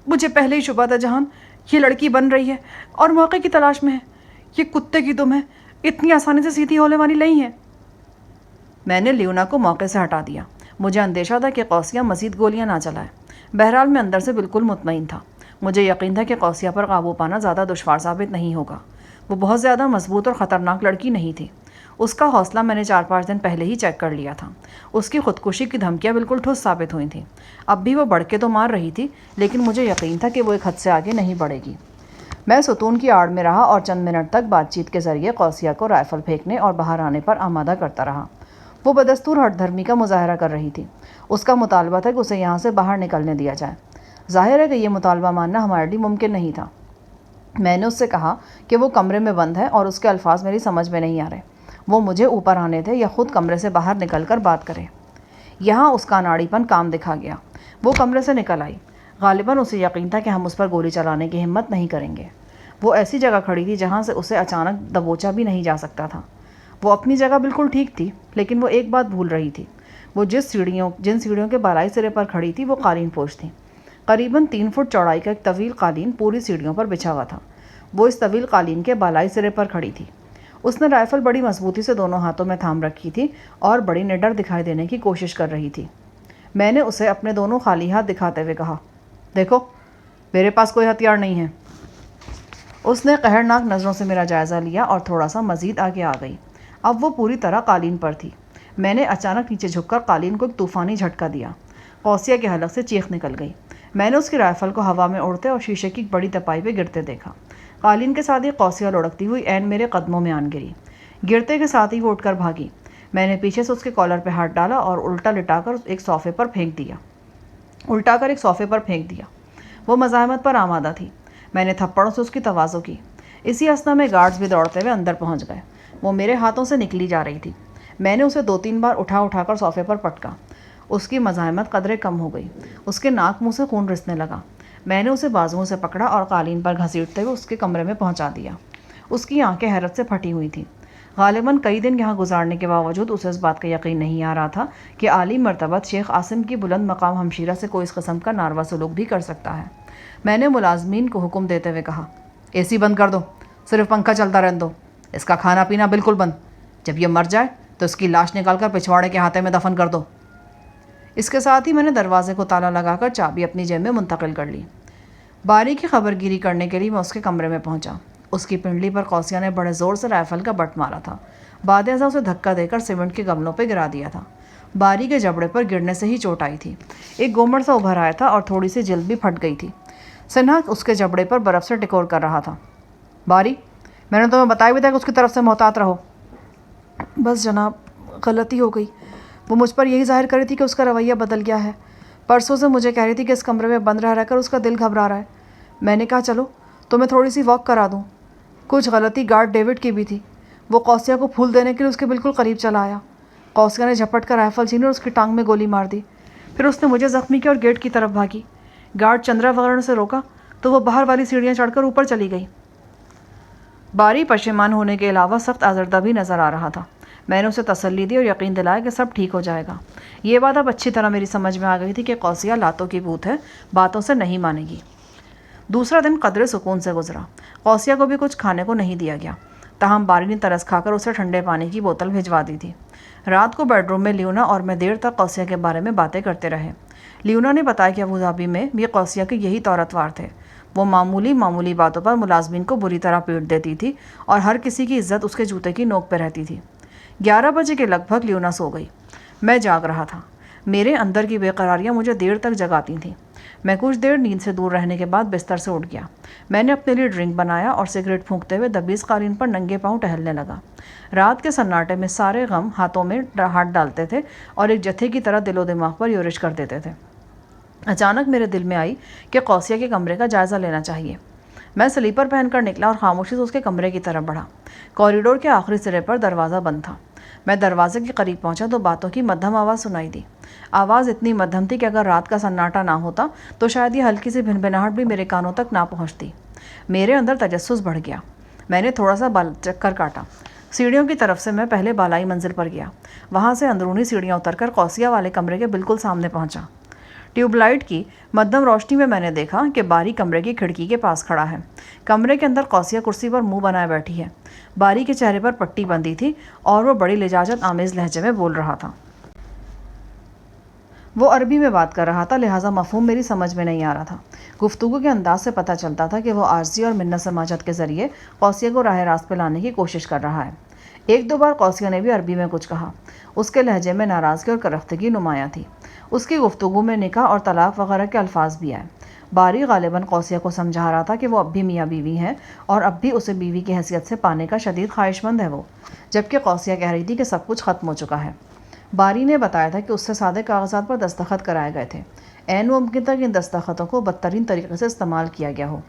S1: مجھے پہلے ہی شبہ تھا جہان، یہ لڑکی بن رہی ہے اور موقع کی تلاش میں ہے۔ یہ کتے کی دم ہے، اتنی آسانی سے سیدھی ہونے والی نہیں ہے۔ میں نے لیونا کو موقع سے ہٹا دیا۔ مجھے اندیشہ تھا کہ قوسیہ مزید گولیاں نہ چلائے۔ بہرحال میں اندر سے بالکل مطمئن تھا۔ مجھے یقین تھا کہ قوسیہ پر قابو پانا زیادہ دشوار ثابت نہیں ہوگا۔ وہ بہت زیادہ مضبوط اور خطرناک لڑکی نہیں تھی۔ اس کا حوصلہ میں نے 4-5 دن پہلے ہی چیک کر لیا تھا۔ اس کی خودکشی کی دھمکیاں بالکل ٹھوس ثابت ہوئی تھیں۔ اب بھی وہ بڑھ کے تو مار رہی تھی، لیکن مجھے یقین تھا کہ وہ ایک حد سے آگے نہیں بڑھے گی۔ میں ستون کی آڑ میں رہا اور چند منٹ تک بات چیت کے ذریعے قوسیہ کو رائفل پھینکنے اور باہر آنے پر آمادہ کرتا رہا۔ وہ بدستور ہٹ دھرمی کا مظاہرہ کر رہی تھی۔ اس کا مطالبہ تھا کہ اسے یہاں سے باہر نکلنے دیا جائے۔ ظاہر ہے کہ یہ مطالبہ ماننا ہمارے لیے ممکن نہیں تھا۔ میں نے اس سے کہا کہ وہ کمرے میں بند ہے اور اس کے الفاظ میری سمجھ میں نہیں آ رہے۔ وہ مجھے اوپر آنے دے یا خود کمرے سے باہر نکل کر بات کرے۔ یہاں اس کا اناڑی پن کام دکھا گیا۔ وہ کمرے سے نکل آئی۔ غالباً اسے یقین تھا کہ ہم اس پر گولی چلانے کی ہمت نہیں کریں گے۔ وہ ایسی جگہ کھڑی تھی جہاں سے اسے اچانک دبوچا بھی نہیں جا سکتا تھا۔ وہ اپنی جگہ بالکل ٹھیک تھی، لیکن وہ ایک بات بھول رہی تھی۔ وہ جن سیڑھیوں کے بالائی سرے پر کھڑی تھی وہ قالین پوش تھیں۔ قریباً 3 فٹ چوڑائی کا ایک طویل قالین پوری سیڑھیوں پر بچھا ہوا تھا۔ وہ اس طویل قالین کے بالائی سرے پر کھڑی تھی۔ اس نے رائفل بڑی مضبوطی سے دونوں ہاتھوں میں تھام رکھی تھی اور بڑی نڈر دکھائی دینے کی کوشش کر رہی تھی۔ میں نے اسے اپنے دونوں خالی ہاتھ دکھاتے ہوئے کہا، دیکھو، میرے پاس کوئی ہتھیار نہیں ہے۔ اس نے قہرناک نظروں سے میرا جائزہ لیا اور تھوڑا سا مزید آگے آ گئی۔ اب وہ پوری طرح قالین پر تھی۔ میں نے اچانک نیچے جھک کر قالین کو ایک طوفانی جھٹکا دیا۔ قوسیہ کے حلق سے چیخ نکل گئی۔ میں نے اس کی رائفل کو ہوا میں اڑتے اور شیشے کی بڑی تپائی پہ گرتے دیکھا۔ قالین کے ساتھ ہی قوسیہ لڑکتی ہوئی عین میرے قدموں میں آن گری۔ گرتے کے ساتھ ہی وہ اٹھ کر بھاگی۔ میں نے پیچھے سے اس کے کالر پہ ہاتھ ڈالا اور الٹا کر ایک صوفے پر پھینک دیا۔ وہ مزاحمت پر آمادہ تھی۔ میں نے تھپڑوں سے اس کی تواضع کی۔ اسی اثنا میں گارڈز بھی دوڑتے ہوئے اندر پہنچ گئے۔ وہ میرے ہاتھوں سے نکلی جا رہی تھی۔ میں نے اسے 2-3 بار اٹھا کر صوفے پر پٹکا۔ اس کی مزاحمت قدرے کم ہو گئی۔ اس کے ناک منہ سے خون رسنے لگا۔ میں نے اسے بازوؤں سے پکڑا اور قالین پر گھسیٹتے ہوئے اس کے کمرے میں پہنچا دیا۔ اس کی آنکھیں حیرت سے پھٹی ہوئی تھیں۔ غالباً کئی دن یہاں گزارنے کے باوجود اسے اس بات کا یقین نہیں آ رہا تھا کہ عالی مرتبت شیخ عاصم کی بلند مقام ہمشیرہ سے کوئی اس قسم کا ناروا سلوک بھی کر سکتا ہے۔ میں نے ملازمین کو حکم دیتے ہوئے کہا، اے سی بند کر دو، صرف پنکھا چلتا رہنے دو، اس کا کھانا پینا بالکل بند۔ جب یہ مر جائے تو اس کی لاش نکال کر پچھواڑے کے ہاتھے میں دفن کر دو۔ اس کے ساتھ ہی میں نے دروازے کو تالا لگا کر چابی اپنی جیب میں منتقل کر لی۔ باری کی خبر گیری کرنے کے لیے میں اس کے کمرے میں پہنچا۔ اس کی پنڈلی پر قوسیہ نے بڑے زور سے رائفل کا بٹ مارا تھا۔ بعد ازاں اسے دھکا دے کر سیمنٹ کے گملوں پہ گرا دیا تھا۔ باری کے جبڑے پر گرنے سے ہی چوٹ آئی تھی۔ ایک گومڑ سا ابھر آیا تھا اور تھوڑی سی جلد بھی پھٹ گئی تھی۔ سنہا اس کے جبڑے پر برف سے ٹکور کر رہا تھا۔ باری، میں نے تمہیں بتایا بھی تھا کہ اس کی طرف سے محتاط رہو۔ بس جناب، غلطی ہو گئی۔ وہ مجھ پر یہی ظاہر کر رہی تھی کہ اس کا رویہ بدل گیا ہے۔ پرسوں سے مجھے کہہ رہی تھی کہ اس کمرے میں بند رہ کر اس کا دل گھبرا رہا ہے۔ میں نے کہا چلو تمہیں تھوڑی سی واک کرا دوں۔ کچھ غلطی گارڈ ڈیوڈ کی بھی تھی۔ وہ قوسیہ کو پھول دینے کے لیے اس کے بالکل قریب چلا آیا۔ قوسیہ نے جھپٹ کر رائفل چھینی اور اس کی ٹانگ میں گولی مار دی۔ پھر اس نے مجھے زخمی کیا اور گیٹ کی طرف بھاگی۔ گارڈ چندرا وغیرہ سے روکا تو وہ باہر والی سیڑھیاں چڑھ کر اوپر چلی گئی۔ باری پشیمان ہونے کے علاوہ سخت آزردہ بھی نظر آ رہا تھا۔ میں نے اسے تسلی دی اور یقین دلایا کہ سب ٹھیک ہو جائے گا۔ یہ بات اب اچھی طرح میری سمجھ میں آ گئی تھی کہ قوسیہ لاتوں کی بھوت ہے، باتوں سے نہیں مانے گی۔ دوسرا دن قدرے سکون سے گزرا۔ قوسیہ کو بھی کچھ کھانے کو نہیں دیا گیا، تاہم باری نے ترس کھا کر اسے ٹھنڈے پانی کی بوتل بھجوا دی تھی۔ رات کو بیڈ روم میں لیونا اور میں دیر تک قوسیہ کے بارے میں باتیں کرتے رہے۔ لیونا نے بتایا کہ ابوظہبی میں بھی قوسیہ کے یہی طور اتوار تھے۔ وہ معمولی باتوں پر ملازمین کو بری طرح پیٹ دیتی تھی اور ہر کسی کی عزت اس کے جوتے کی نوک پہ رہتی تھی۔ 11 بجے کے لگ بھگ لیونا سو گئی۔ میں جاگ رہا تھا۔ میرے اندر کی بے قراریاں مجھے دیر تک جگاتی تھیں۔ میں کچھ دیر نیند سے دور رہنے کے بعد بستر سے اٹھ گیا۔ میں نے اپنے لیے ڈرنک بنایا اور سگریٹ پھونکتے ہوئے دبیز قالین پر ننگے پاؤں ٹہلنے لگا۔ رات کے سناٹے میں سارے غم ہاتھوں میں ہاتھ ڈالتے تھے اور ایک جتھے کی طرح دل و دماغ پر یورش کر دیتے تھے۔ اچانک میرے دل میں آئی کہ قوسیہ کے کمرے کا جائزہ لینا چاہیے۔ میں سلیپر پہن کر نکلا اور خاموشی سے اس کے کمرے کی طرف بڑھا۔ کوریڈور کے آخری سرے پر دروازہ بند تھا۔ میں دروازے کے قریب پہنچا تو باتوں کی مدھم آواز سنائی دی۔ آواز اتنی مدھم تھی کہ اگر رات کا سناٹا نہ ہوتا تو شاید یہ ہلکی سی بھنبھناہٹ بھی میرے کانوں تک نہ پہنچتی۔ میرے اندر تجسس بڑھ گیا۔ میں نے تھوڑا سا چکر کاٹا۔ سیڑھیوں کی طرف سے میں پہلے بالائی منزل پر گیا۔ وہاں سے اندرونی سیڑھیاں اتر کر قوسیہ والے کمرے کے بالکل سامنے پہنچا۔ ٹیوب لائٹ کی مدھم روشنی میں نے دیکھا کہ باری کمرے کی کھڑکی کے پاس کھڑا ہے۔ کمرے کے اندر قوسیہ کرسی پر منہ بنائے بیٹھی ہے۔ باری کے چہرے پر پٹی بندھی تھی اور وہ بڑی لجاجت آمیز لہجے میں بول رہا تھا۔ وہ عربی میں بات کر رہا تھا، لہٰذا مفہوم میری سمجھ میں نہیں آ رہا تھا۔ گفتگو کے انداز سے پتہ چلتا تھا کہ وہ عاجزی اور منت سماجت کے ذریعے قوسیہ کو راہ راست پہ لانے کی کوشش کر رہا ہے۔ ایک دو بار قوسیہ نے بھی عربی میں کچھ کہا۔ اس کے لہجے میں ناراضگی اور کرختگی نمایاں تھی۔ اس کی گفتگو میں نکاح اور طلاق وغیرہ کے الفاظ بھی آئے۔ باری غالباً قوسیہ کو سمجھا رہا تھا کہ وہ اب بھی میاں بیوی ہیں اور اب بھی اسے بیوی کی حیثیت سے پانے کا شدید خواہش مند ہے وہ، جبکہ قوسیہ کہہ رہی تھی کہ سب کچھ ختم ہو چکا ہے۔ باری نے بتایا تھا کہ اس سے سادے کاغذات پر دستخط کرائے گئے تھے۔ عین ممکن تھا کہ ان دستخطوں کو بدترین طریقے سے استعمال کیا گیا ہو۔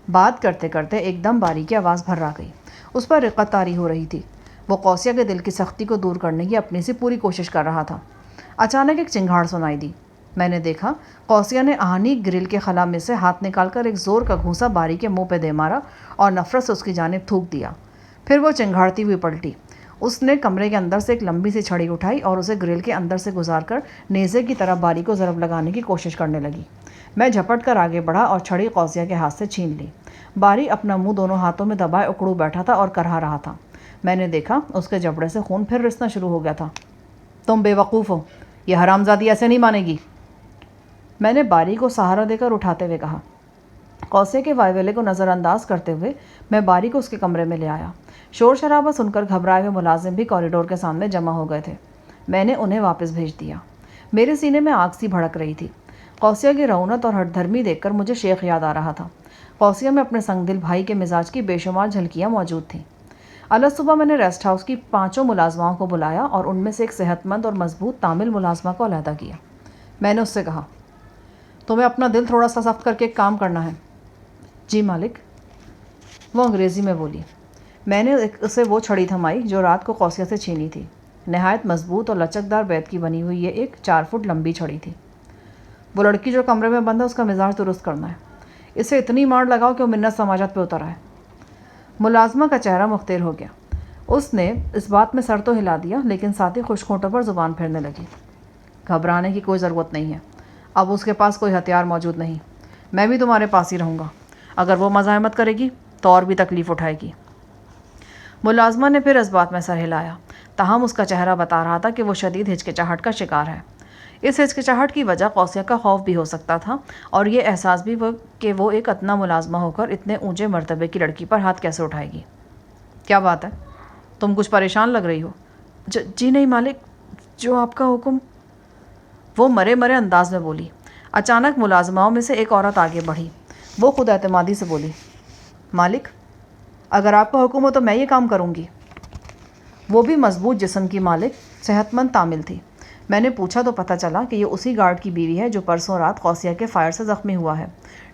S1: بات کرتے کرتے ایک دم باری کی آواز بھرا گئی۔ اس پر رقت طاری ہو رہی تھی۔ وہ قوسیہ کے دل کی سختی کو دور کرنے کی اپنی سی پوری کوشش کر رہا تھا۔ اچانک ایک چنگھاڑ سنائی دی۔ میں نے دیکھا قوسیہ نے آہنی گرل کے خلا میں سے ہاتھ نکال کر ایک زور کا گھونسا باری کے منہ پہ دے مارا اور نفرت سے اس کی جانب تھوک دیا۔ پھر وہ چنگھاڑتی ہوئی پلٹی۔ اس نے کمرے کے اندر سے ایک لمبی سی چھڑی اٹھائی اور اسے گرل کے اندر سے گزار کر نیزے کی طرح باری کو ضرب لگانے کی کوشش کرنے لگی۔ میں جھپٹ کر آگے بڑھا اور چھڑی قوسیہ کے ہاتھ سے چھین لی۔ باری اپنا منہ دونوں ہاتھوں میں دبائے اکڑو بیٹھا تھا اور کرہا رہا تھا۔ میں نے دیکھا اس کے جبڑے سے خون پھر رسنا شروع ہو گیا تھا۔ تم بے وقوف ہو، یہ حرامزادی ایسے نہیں مانے گی، میں نے باری کو سہارا دے کر اٹھاتے ہوئے کہا۔ قوسیہ کے وائویلے کو نظر انداز کرتے ہوئے میں باری کو اس کے کمرے میں لے آیا۔ شور شرابہ سن کر گھبرائے ہوئے ملازم بھی کوریڈور کے سامنے جمع ہو گئے تھے۔ میں نے انہیں واپس بھیج دیا۔ میرے سینے میں آگ سی بھڑک رہی تھی۔ قوسیہ کی رعونت اور ہٹ دھرمی دیکھ کر مجھے شیخ یاد آ رہا تھا۔ قوسیہ میں اپنے سنگ دل بھائی کے مزاج کی بے شمار جھلکیاں موجود تھیں۔ صبح میں نے ریسٹ ہاؤس کی 5 ملازماؤں کو بلایا اور ان میں سے ایک صحت مند اور مضبوط تامل ملازمہ کو علیحدہ کیا۔ میں نے اس سے کہا، تمہیں اپنا دل تھوڑا سا سخت کر کے ایک کام کرنا ہے۔ جی مالک، وہ انگریزی میں بولی۔ میں نے اسے وہ چھڑی تھمائی جو رات کو قوسیہ سے چھینی تھی۔ نہایت مضبوط اور لچکدار بیت کی بنی ہوئی یہ ایک 4 فٹ لمبی چھڑی تھی۔ وہ لڑکی جو کمرے میں بند ہے اس کا مزاج درست کرنا ہے۔ اسے اتنی مار لگاؤ کہ وہ منت سماجت پہ اتر آئے۔ ملازمہ کا چہرہ مختل ہو گیا۔ اس نے اس بات میں سر تو ہلا دیا لیکن ساتھ ہی خشک ہونٹوں پر زبان پھیرنے لگی۔ گھبرانے کی کوئی ضرورت نہیں ہے، اب اس کے پاس کوئی ہتھیار موجود نہیں۔ میں بھی تمہارے پاس ہی رہوں گا۔ اگر وہ مزاحمت کرے گی تو اور بھی تکلیف اٹھائے گی۔ ملازمہ نے پھر اس بات میں سر ہلایا، تاہم اس کا چہرہ بتا رہا تھا کہ وہ شدید ہچکچاہٹ کا شکار ہے۔ اس ہچکچاہٹ کی وجہ قوسیہ کا خوف بھی ہو سکتا تھا اور یہ احساس بھی کہ وہ ایک ادنا ملازمہ ہو کر اتنے اونچے مرتبے کی لڑکی پر ہاتھ کیسے اٹھائے گی۔ کیا بات ہے، تم کچھ پریشان لگ رہی ہو؟ جی نہیں مالک، جو آپ کا حکم، وہ مرے مرے انداز میں بولی۔ اچانک ملازماؤں میں سے ایک عورت آگے بڑھی۔ وہ خود اعتمادی سے بولی، مالک اگر آپ کا حکم ہو تو میں یہ کام کروں گی۔ وہ بھی مضبوط جسم کی مالک، صحت مند تامل تھی۔ میں نے پوچھا تو پتہ چلا کہ یہ اسی گارڈ کی بیوی ہے جو پرسوں رات قوسیہ کے فائر سے زخمی ہوا ہے۔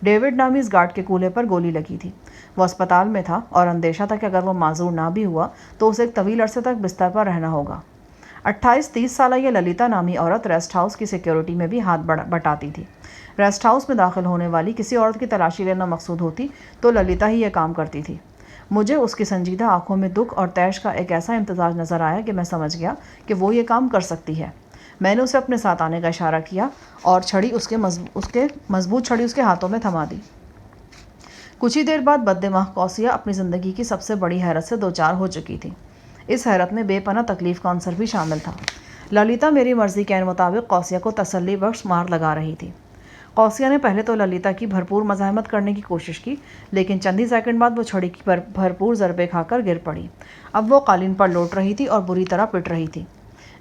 S1: ڈیوڈ نامی اس گارڈ کے کولہے پر گولی لگی تھی۔ وہ اسپتال میں تھا اور اندیشہ تھا کہ اگر وہ معذور نہ بھی ہوا تو اسے ایک طویل عرصے تک بستر پر رہنا ہوگا۔ 28-30 سالہ یہ للیتا نامی عورت ریسٹ ہاؤس کی سیکیورٹی میں بھی ہاتھ بٹاتی تھی۔ ریسٹ ہاؤس میں داخل ہونے والی کسی عورت کی تلاشی لینا مقصود ہوتی تو للیتا ہی یہ کام کرتی تھی۔ مجھے اس کی سنجیدہ آنکھوں میں دکھ اور طیش کا ایک ایسا امتزاج نظر آیا کہ میں سمجھ گیا کہ وہ یہ کام کر سکتی ہے۔ میں نے اسے اپنے ساتھ آنے کا اشارہ کیا اور چھڑی اس کے مضبوط چھڑی اس کے ہاتھوں میں تھما دی۔ کچھ ہی دیر بعد بددماغ قوسیہ اپنی زندگی کی سب سے بڑی حیرت سے دوچار ہو چکی تھی۔ اس حیرت میں بے پناہ تکلیف کا عنصر بھی شامل تھا۔ للیتا میری مرضی کے مطابق قوسیہ کو تسلی بخش مار لگا رہی تھی۔ قوسیہ نے پہلے تو للیتا کی بھرپور مزاحمت کرنے کی کوشش کی لیکن چند ہی سیکنڈ بعد وہ چھڑی کی بھرپور ضربے کھا کر گر پڑی۔ اب وہ قالین پر لوٹ رہی تھی اور بری طرح پٹ رہی تھی۔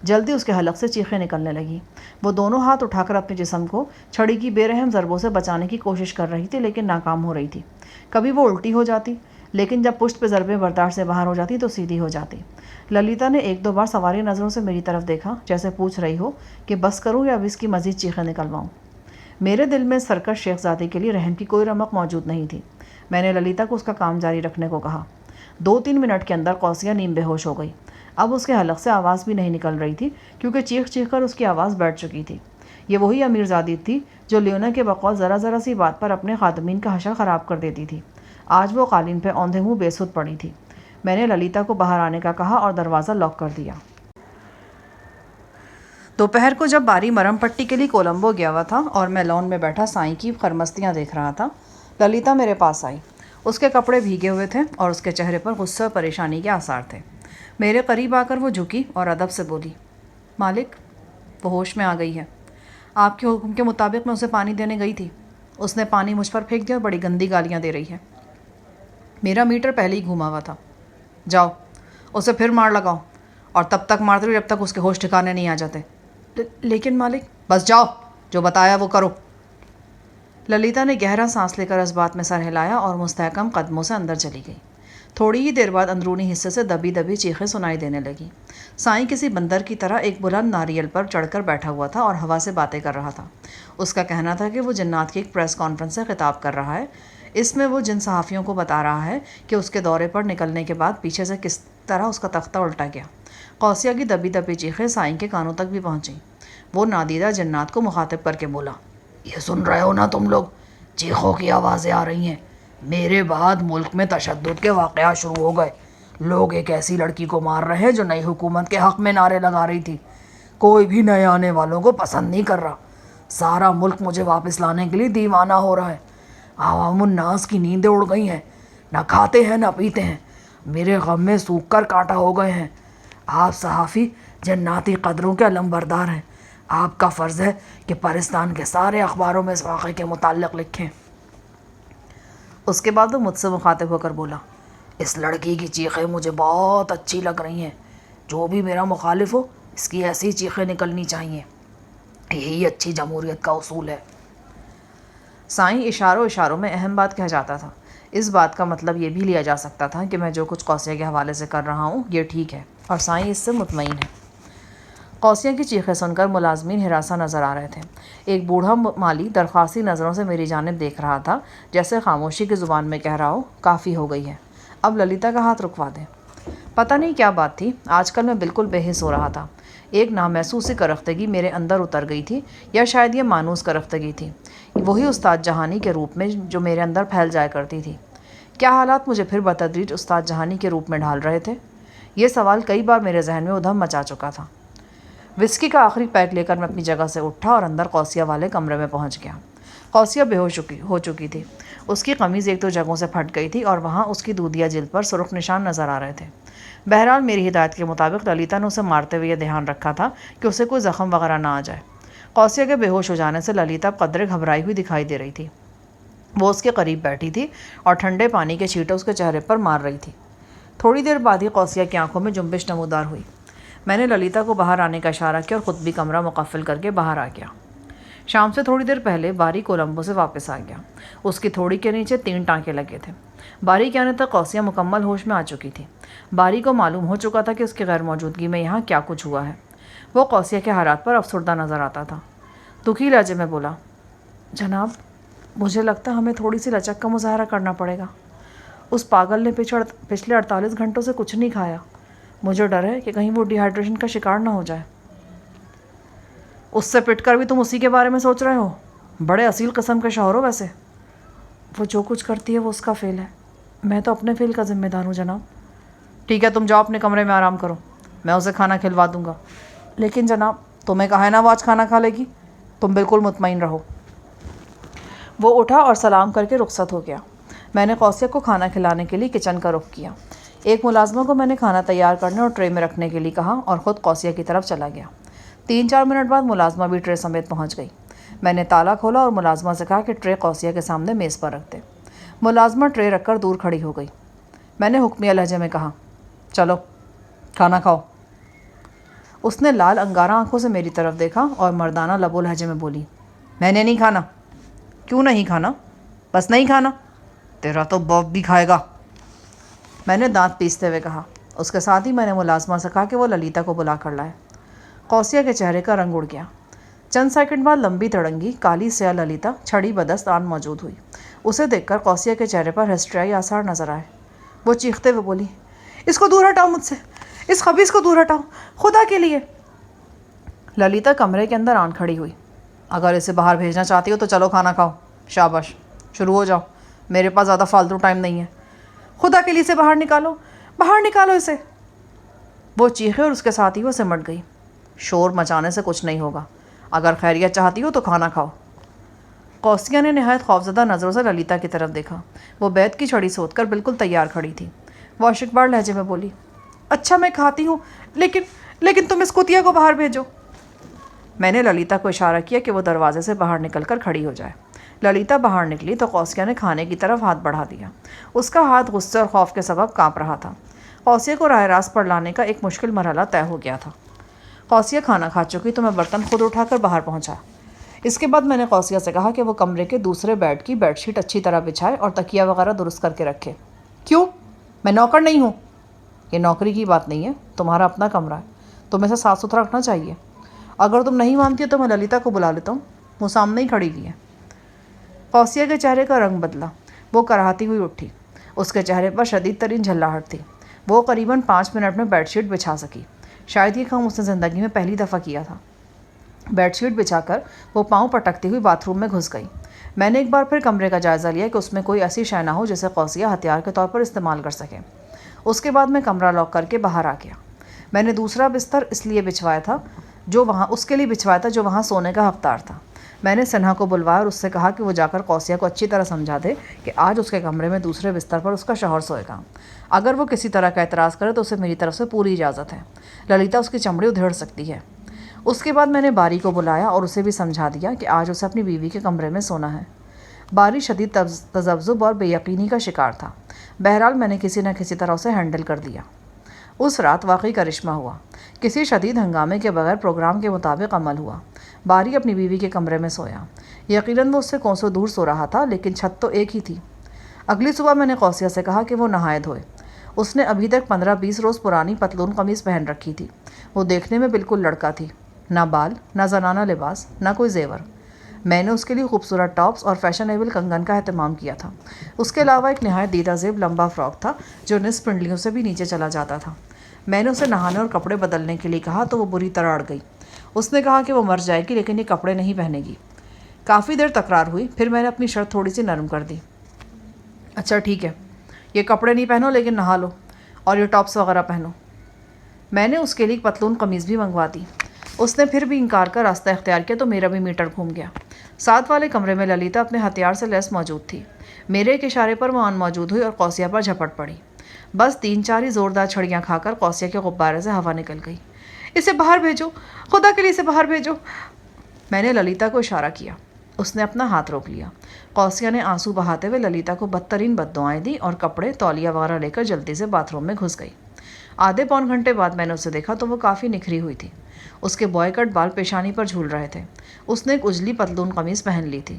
S1: جلدی اس کے حلق سے چیخیں نکلنے لگیں۔ وہ دونوں ہاتھ اٹھا کر اپنے جسم کو چھڑی کی بے رحم ضربوں سے بچانے کی کوشش کر رہی تھی لیکن ناکام ہو رہی تھی۔ کبھی وہ الٹی ہو جاتی لیکن جب پشت پہ ضربیں برداشت سے باہر ہو جاتی تو سیدھی ہو جاتی۔ للیتا نے 1-2 بار سواری نظروں سے میری طرف دیکھا جیسے پوچھ رہی ہو کہ بس کروں یا اب اس کی مزید چیخیں نکلواؤں۔ میرے دل میں سرکش شیخزادی کے لیے رحم کی کوئی رمق موجود نہیں تھی۔ میں نے للیتا کو اس کا کام جاری رکھنے کو کہا۔ 2-3 منٹ کے اندر قوسیہ نیم بے ہوش ہو گئی۔ اب اس کے حلق سے آواز بھی نہیں نکل رہی تھی کیونکہ چیخ چیخ کر اس کی آواز بیٹھ چکی تھی۔ یہ وہی امیر زادی تھی جو لیونا کے بقول ذرا ذرا سی بات پر اپنے خادمین کا حشر خراب کر دیتی تھی۔ آج وہ قالین پہ اوندھے منہ بے سود پڑی تھی۔ میں نے للیتا کو باہر آنے کا کہا اور دروازہ لاک کر دیا۔ دوپہر کو جب باری مرم پٹی کے لیے کولمبو گیا ہوا تھا اور میں لان میں بیٹھا سائیں کی خرمستیاں دیکھ رہا تھا، للیتا میرے پاس آئی۔ اس کے کپڑے بھیگے ہوئے تھے اور اس کے چہرے پر غصہ اور پریشانی کے آثار تھے۔ میرے قریب آ کر وہ جھکی اور ادب سے بولی، مالک، وہ ہوش میں آ گئی ہے۔ آپ کے حکم کے مطابق میں اسے پانی دینے گئی تھی۔ اس نے پانی مجھ پر پھینک دیا اور بڑی گندی گالیاں دے رہی ہے۔ میرا میٹر پہلے ہی گھوما ہوا تھا۔ جاؤ، اسے پھر مار لگاؤ، اور تب تک مارتے رہو جب تک اس کے ہوش ٹھکانے نہیں آ جاتے۔ لیکن مالک، بس جاؤ، جو بتایا وہ کرو۔ للیتا نے گہرا سانس لے کر اس بات میں سر ہلایا اور مستحکم قدموں سے اندر چلی گئی۔ تھوڑی ہی دیر بعد اندرونی حصے سے دبی دبی چیخیں سنائی دینے لگیں۔ سائیں کسی بندر کی طرح ایک بلند ناریل پر چڑھ کر بیٹھا ہوا تھا اور ہوا سے باتیں کر رہا تھا۔ اس کا کہنا تھا کہ وہ جنات کی ایک پریس کانفرنس سے خطاب کر رہا ہے۔ اس میں وہ جن صحافیوں کو بتا رہا ہے کہ اس کے دورے پر نکلنے کے بعد پیچھے سے کس طرح اس کا تختہ الٹا گیا۔ قوسیہ کی دبی دبی چیخیں سائیں کے کانوں تک بھی پہنچیں۔ وہ نادیدہ جنات کو مخاطب کر کے بولا،
S2: یہ سن رہے ہو نا تم لوگ؟ چیخوں کی آوازیں آ رہی ہیں۔ میرے بعد ملک میں تشدد کے واقعات شروع ہو گئے۔ لوگ ایک ایسی لڑکی کو مار رہے ہیں جو نئی حکومت کے حق میں نعرے لگا رہی تھی۔ کوئی بھی نئے آنے والوں کو پسند نہیں کر رہا۔ سارا ملک مجھے واپس لانے کے لیے دیوانہ ہو رہا ہے۔ عوام الناس کی نیندیں اڑ گئی ہیں، نہ کھاتے ہیں نہ پیتے ہیں، میرے غم میں سوکھ کر کانٹا ہو گئے ہیں۔ آپ صحافی جناتی قدروں کے علم بردار ہیں۔ آپ کا فرض ہے کہ پاکستان کے سارے اخباروں میں اس واقعے کے متعلق لکھیں۔
S1: اس کے بعد وہ مجھ سے مخاطب ہو کر بولا،
S2: اس لڑکی کی چیخیں مجھے بہت اچھی لگ رہی ہیں۔ جو بھی میرا مخالف ہو، اس کی ایسی چیخیں نکلنی چاہیے۔ یہی اچھی جمہوریت کا اصول ہے۔
S1: سائیں اشاروں میں اہم بات کہہ جاتا تھا۔ اس بات کا مطلب یہ بھی لیا جا سکتا تھا کہ میں جو کچھ قوسیہ کے حوالے سے کر رہا ہوں یہ ٹھیک ہے، اور سائیں اس سے مطمئن ہے۔ قوسیہ کی چیخیں سن کر ملازمین ہراساں نظر آ رہے تھے۔ ایک بوڑھا مالی درخواستی نظروں سے میری جانب دیکھ رہا تھا، جیسے خاموشی کی زبان میں کہہ رہا ہو، کافی ہو گئی ہے، اب للیتا کا ہاتھ رکوا دیں۔ پتہ نہیں کیا بات تھی، آج کل میں بالکل بے حس ہو رہا تھا۔ ایک نامحسوس سی کرختگی میرے اندر اتر گئی تھی، یا شاید یہ مانوس کرختگی تھی، وہی استاد جہانی کے روپ میں جو میرے اندر پھیل جایا کرتی تھی۔ کیا حالات مجھے پھر بتدریج استاد جہانی کے روپ میں ڈھال رہے تھے؟ یہ سوال کئی بار میرے ذہن میں ادھم مچا چکا تھا۔ وسکی کا آخری پیک لے کر میں اپنی جگہ سے اٹھا اور اندر قوسیہ والے کمرے میں پہنچ گیا۔ قوسیہ بے ہوش ہو چکی تھی۔ اس کی قمیض ایک دو جگہوں سے پھٹ گئی تھی اور وہاں اس کی دودھیا جلد پر سرخ نشان نظر آ رہے تھے۔ بہرحال میری ہدایت کے مطابق للیتا نے اسے مارتے ہوئے یہ دھیان رکھا تھا کہ اسے کوئی زخم وغیرہ نہ آ جائے۔ قوسیہ کے بے ہوش ہو جانے سے للیتا قدرے گھبرائی ہوئی دکھائی دے رہی تھی۔ وہ اس کے قریب بیٹھی تھی اور ٹھنڈے پانی کے چھینٹے اس کے چہرے پر مار رہی تھی۔ تھوڑی دیر بعد ہی قوسیہ کی آنکھوں میں جنبش نمودار ہوئی۔ میں نے للیتا کو باہر آنے کا اشارہ کیا اور خود بھی کمرہ مقفل کر کے باہر آ گیا۔ شام سے تھوڑی دیر پہلے باری کولمبو سے واپس آ گیا۔ اس کی تھوڑی کے نیچے 3 ٹانکے لگے تھے۔ باری کے آنے تک قوسیہ مکمل ہوش میں آ چکی تھی۔ باری کو معلوم ہو چکا تھا کہ اس کی غیر موجودگی میں یہاں کیا کچھ ہوا ہے۔ وہ قوسیہ کے حالات پر افسردہ نظر آتا تھا۔ دکھی لہجے میں بولا، جناب، مجھے لگتا ہمیں تھوڑی سی لچک کا مظاہرہ کرنا پڑے گا۔ اس پاگل نے پچھلے 48 گھنٹوں سے کچھ نہیں کھایا۔ مجھے ڈر ہے کہ کہیں وہ ڈی ہائیڈریشن کا شکار نہ ہو جائے۔ اس سے پٹ کر بھی تم اسی کے بارے میں سوچ رہے ہو؟ بڑے اصیل قسم کے شوہر ہو ویسے۔ وہ جو کچھ کرتی ہے وہ اس کا فعل ہے، میں تو اپنے فعل کا ذمہ دار ہوں جناب۔ ٹھیک ہے، تم جاؤ اپنے کمرے میں آرام کرو، میں اسے کھانا کھلوا دوں گا۔ لیکن جناب، تمہیں کہا ہے نا وہ آج کھانا کھا لے گی، تم بالکل مطمئن رہو۔ وہ اٹھا اور سلام کر کے رخصت ہو گیا۔ میں نے قوسیہ کو کھانا کھلانے کے لیے کچن کا رخ کیا۔ ایک ملازمہ کو میں نے کھانا تیار کرنے اور ٹرے میں رکھنے کے لیے کہا اور خود قوسیہ کی طرف چلا گیا۔ 3-4 منٹ بعد ملازمہ بھی ٹرے سمیت پہنچ گئی۔ میں نے تالا کھولا اور ملازمہ سے کہا کہ ٹرے قوسیہ کے سامنے میز پر رکھ دے۔ ملازمہ ٹرے رکھ کر دور کھڑی ہو گئی۔ میں نے حکمیہ لہجے میں کہا، چلو کھانا کھاؤ۔ اس نے لال انگارہ آنکھوں سے میری طرف دیکھا اور مردانہ لب و لہجے میں بولی، میں نے نہیں کھانا۔ کیوں نہیں کھانا؟ بس نہیں کھانا، تیرا تو باپ بھی کھائے گا، میں نے دانت پیستے ہوئے کہا۔ اس کے ساتھ ہی میں نے ملازمہ سے کہا کہ وہ للیتا کو بلا کر لائے۔ قوسیہ کے چہرے کا رنگ اڑ گیا۔ چند سیکنڈ بعد لمبی تڑنگی کالی سیاہ للیتا چھڑی بدست آن موجود ہوئی۔ اسے دیکھ کر قوسیہ کے چہرے پر ہسٹریائی آثار نظر آئے۔ وہ چیختے ہوئے بولی، اس کو دور ہٹاؤ مجھ سے، اس خبیث کو دور ہٹاؤ، خدا کے لیے۔ للیتا کمرے کے اندر آن کھڑی ہوئی۔ اگر اسے باہر بھیجنا چاہتی ہو تو چلو کھانا کھاؤ. شاباش, شروع ہو جاؤ, میرے پاس زیادہ فالتو ٹائم نہیں ہے. خدا کے لیے اسے باہر نکالو, باہر نکالو اسے. وہ چیخے اور اس کے ساتھ ہی وہ سمٹ گئی. شور مچانے سے کچھ نہیں ہوگا, اگر خیریت چاہتی ہو تو کھانا کھاؤ. قوسیہ نے نہایت خوفزدہ نظروں سے للیتا کی طرف دیکھا. وہ بیت کی چھڑی سوت کر بالکل تیار کھڑی تھی. وہ اشکبار لہجے میں بولی, اچھا میں کھاتی ہوں, لیکن تم اس کتیا کو باہر بھیجو. میں نے للیتا کو اشارہ کیا کہ وہ دروازے سے باہر نکل کر کھڑی ہو جائے. للیتا باہر نکلی تو قوسیہ نے کھانے کی طرف ہاتھ بڑھا دیا. اس کا ہاتھ غصے اور خوف کے سبب کانپ رہا تھا. قوسیہ کو راہ راست پر لانے کا ایک مشکل مرحلہ طے ہو گیا تھا. قوسیہ کھانا کھا چکی تو میں برتن خود اٹھا کر باہر پہنچا. اس کے بعد میں نے قوسیہ سے کہا کہ وہ کمرے کے دوسرے بیڈ کی بیڈ شیٹ اچھی طرح بچھائے اور تکیہ وغیرہ درست کر کے رکھے. کیوں؟ میں نوکر نہیں ہوں. یہ نوکری کی بات نہیں ہے, تمہارا اپنا کمرہ ہے, تمہیں اسے صاف ستھرا رکھنا چاہیے. اگر تم نہیں مانتی ہو تو میں للیتا کو بلا لیتا ہوں, وہ سامنے ہی کھڑی ہوئی ہے. قوسیہ کے چہرے کا رنگ بدلا. وہ کراہتی ہوئی اٹھی. اس کے چہرے پر شدید ترین جھلاہٹ تھی. وہ قریباً 5 منٹ میں بیڈ شیٹ بچھا سکی. شاید یہ کام اس نے زندگی میں پہلی دفعہ کیا تھا. بیڈ شیٹ بچھا کر وہ پاؤں پٹکتی ہوئی باتھ روم میں گھس گئی. میں نے ایک بار پھر کمرے کا جائزہ لیا کہ اس میں کوئی ایسی شے نہ ہو جسے قوسیہ ہتھیار کے طور پر استعمال کر سکے. اس کے بعد میں کمرہ لاک کر کے باہر آ گیا. میں نے دوسرا بستر اس لیے بچھوایا تھا جو وہاں سونے کا حقدار تھا. میں نے سنہا کو بلوایا اور اس سے کہا کہ وہ جا کر قوسیہ کو اچھی طرح سمجھا دے کہ آج اس کے کمرے میں دوسرے بستر پر اس کا شوہر سوئے گا. اگر وہ کسی طرح کا اعتراض کرے تو اسے میری طرف سے پوری اجازت ہے. للیتا اس کی چمڑی ادھیڑ سکتی ہے. اس کے بعد میں نے باری کو بلایا اور اسے بھی سمجھا دیا کہ آج اسے اپنی بیوی کے کمرے میں سونا ہے. باری شدید تذبذب اور بے یقینی کا شکار تھا. بہرحال میں نے کسی نہ کسی طرح اسے ہینڈل کر دیا. اس رات واقعی کرشمہ ہوا. کسی شدید ہنگامے کے بغیر پروگرام کے مطابق عمل ہوا. باری اپنی بیوی کے کمرے میں سویا. یقیناً وہ اس سے کوسوں دور سو رہا تھا, لیکن چھت تو ایک ہی تھی. اگلی صبح میں نے قوسیہ سے کہا کہ وہ نہائے دھوئے. اس نے ابھی تک 15-20 روز پرانی پتلون قمیص پہن رکھی تھی. وہ دیکھنے میں بالکل لڑکا تھی. نہ بال, نہ زنانہ لباس, نہ کوئی زیور. میں نے اس کے لیے خوبصورت ٹاپس اور فیشنیبل کنگن کا اہتمام کیا تھا. اس کے علاوہ ایک نہایت دیدہ زیب لمبا فراک تھا جو نصف پنڈلیوں سے بھی نیچے چلا جاتا تھا. میں نے اسے نہانے اور کپڑے بدلنے کے لیے کہا تو وہ بری طرح اڑ گئی. اس نے کہا کہ وہ مر جائے گی لیکن یہ کپڑے نہیں پہنے گی. کافی دیر تکرار ہوئی, پھر میں نے اپنی شرط تھوڑی سی نرم کر دی. اچھا ٹھیک ہے, یہ کپڑے نہیں پہنو لیکن نہا لو, اور یہ ٹاپس وغیرہ پہنو. میں نے اس کے لیے پتلون قمیض بھی منگوا دی. اس نے پھر بھی انکار کر راستہ اختیار کیا تو میرا بھی میٹر گھوم گیا. ساتھ والے کمرے میں للیتا اپنے ہتھیار سے لیس موجود تھی. میرے ایک اشارے پر وہ آن موجود ہوئی اور قوسیہ پر جھپٹ پڑی. بس 3-4 ہی زوردار چھڑیاں کھا کر قوسیہ کے غبارے سے ہوا نکل گئی. اسے باہر بھیجو, خدا کے لیے اسے باہر بھیجو. میں نے للیتا کو اشارہ کیا. اس نے اپنا ہاتھ روک لیا. قوسیہ نے آنسو بہاتے ہوئے للیتا کو بدترین بددعائیں دی اور کپڑے تولیہ وغیرہ لے کر جلدی سے باتھ روم میں گھس گئی. آدھے پون گھنٹے بعد میں نے اسے دیکھا تو وہ کافی نکھری ہوئی تھی. اس کے بوائے کٹ بال پیشانی پر جھول رہے تھے. اس نے ایک اجلی پتلون قمیض پہن لی تھی.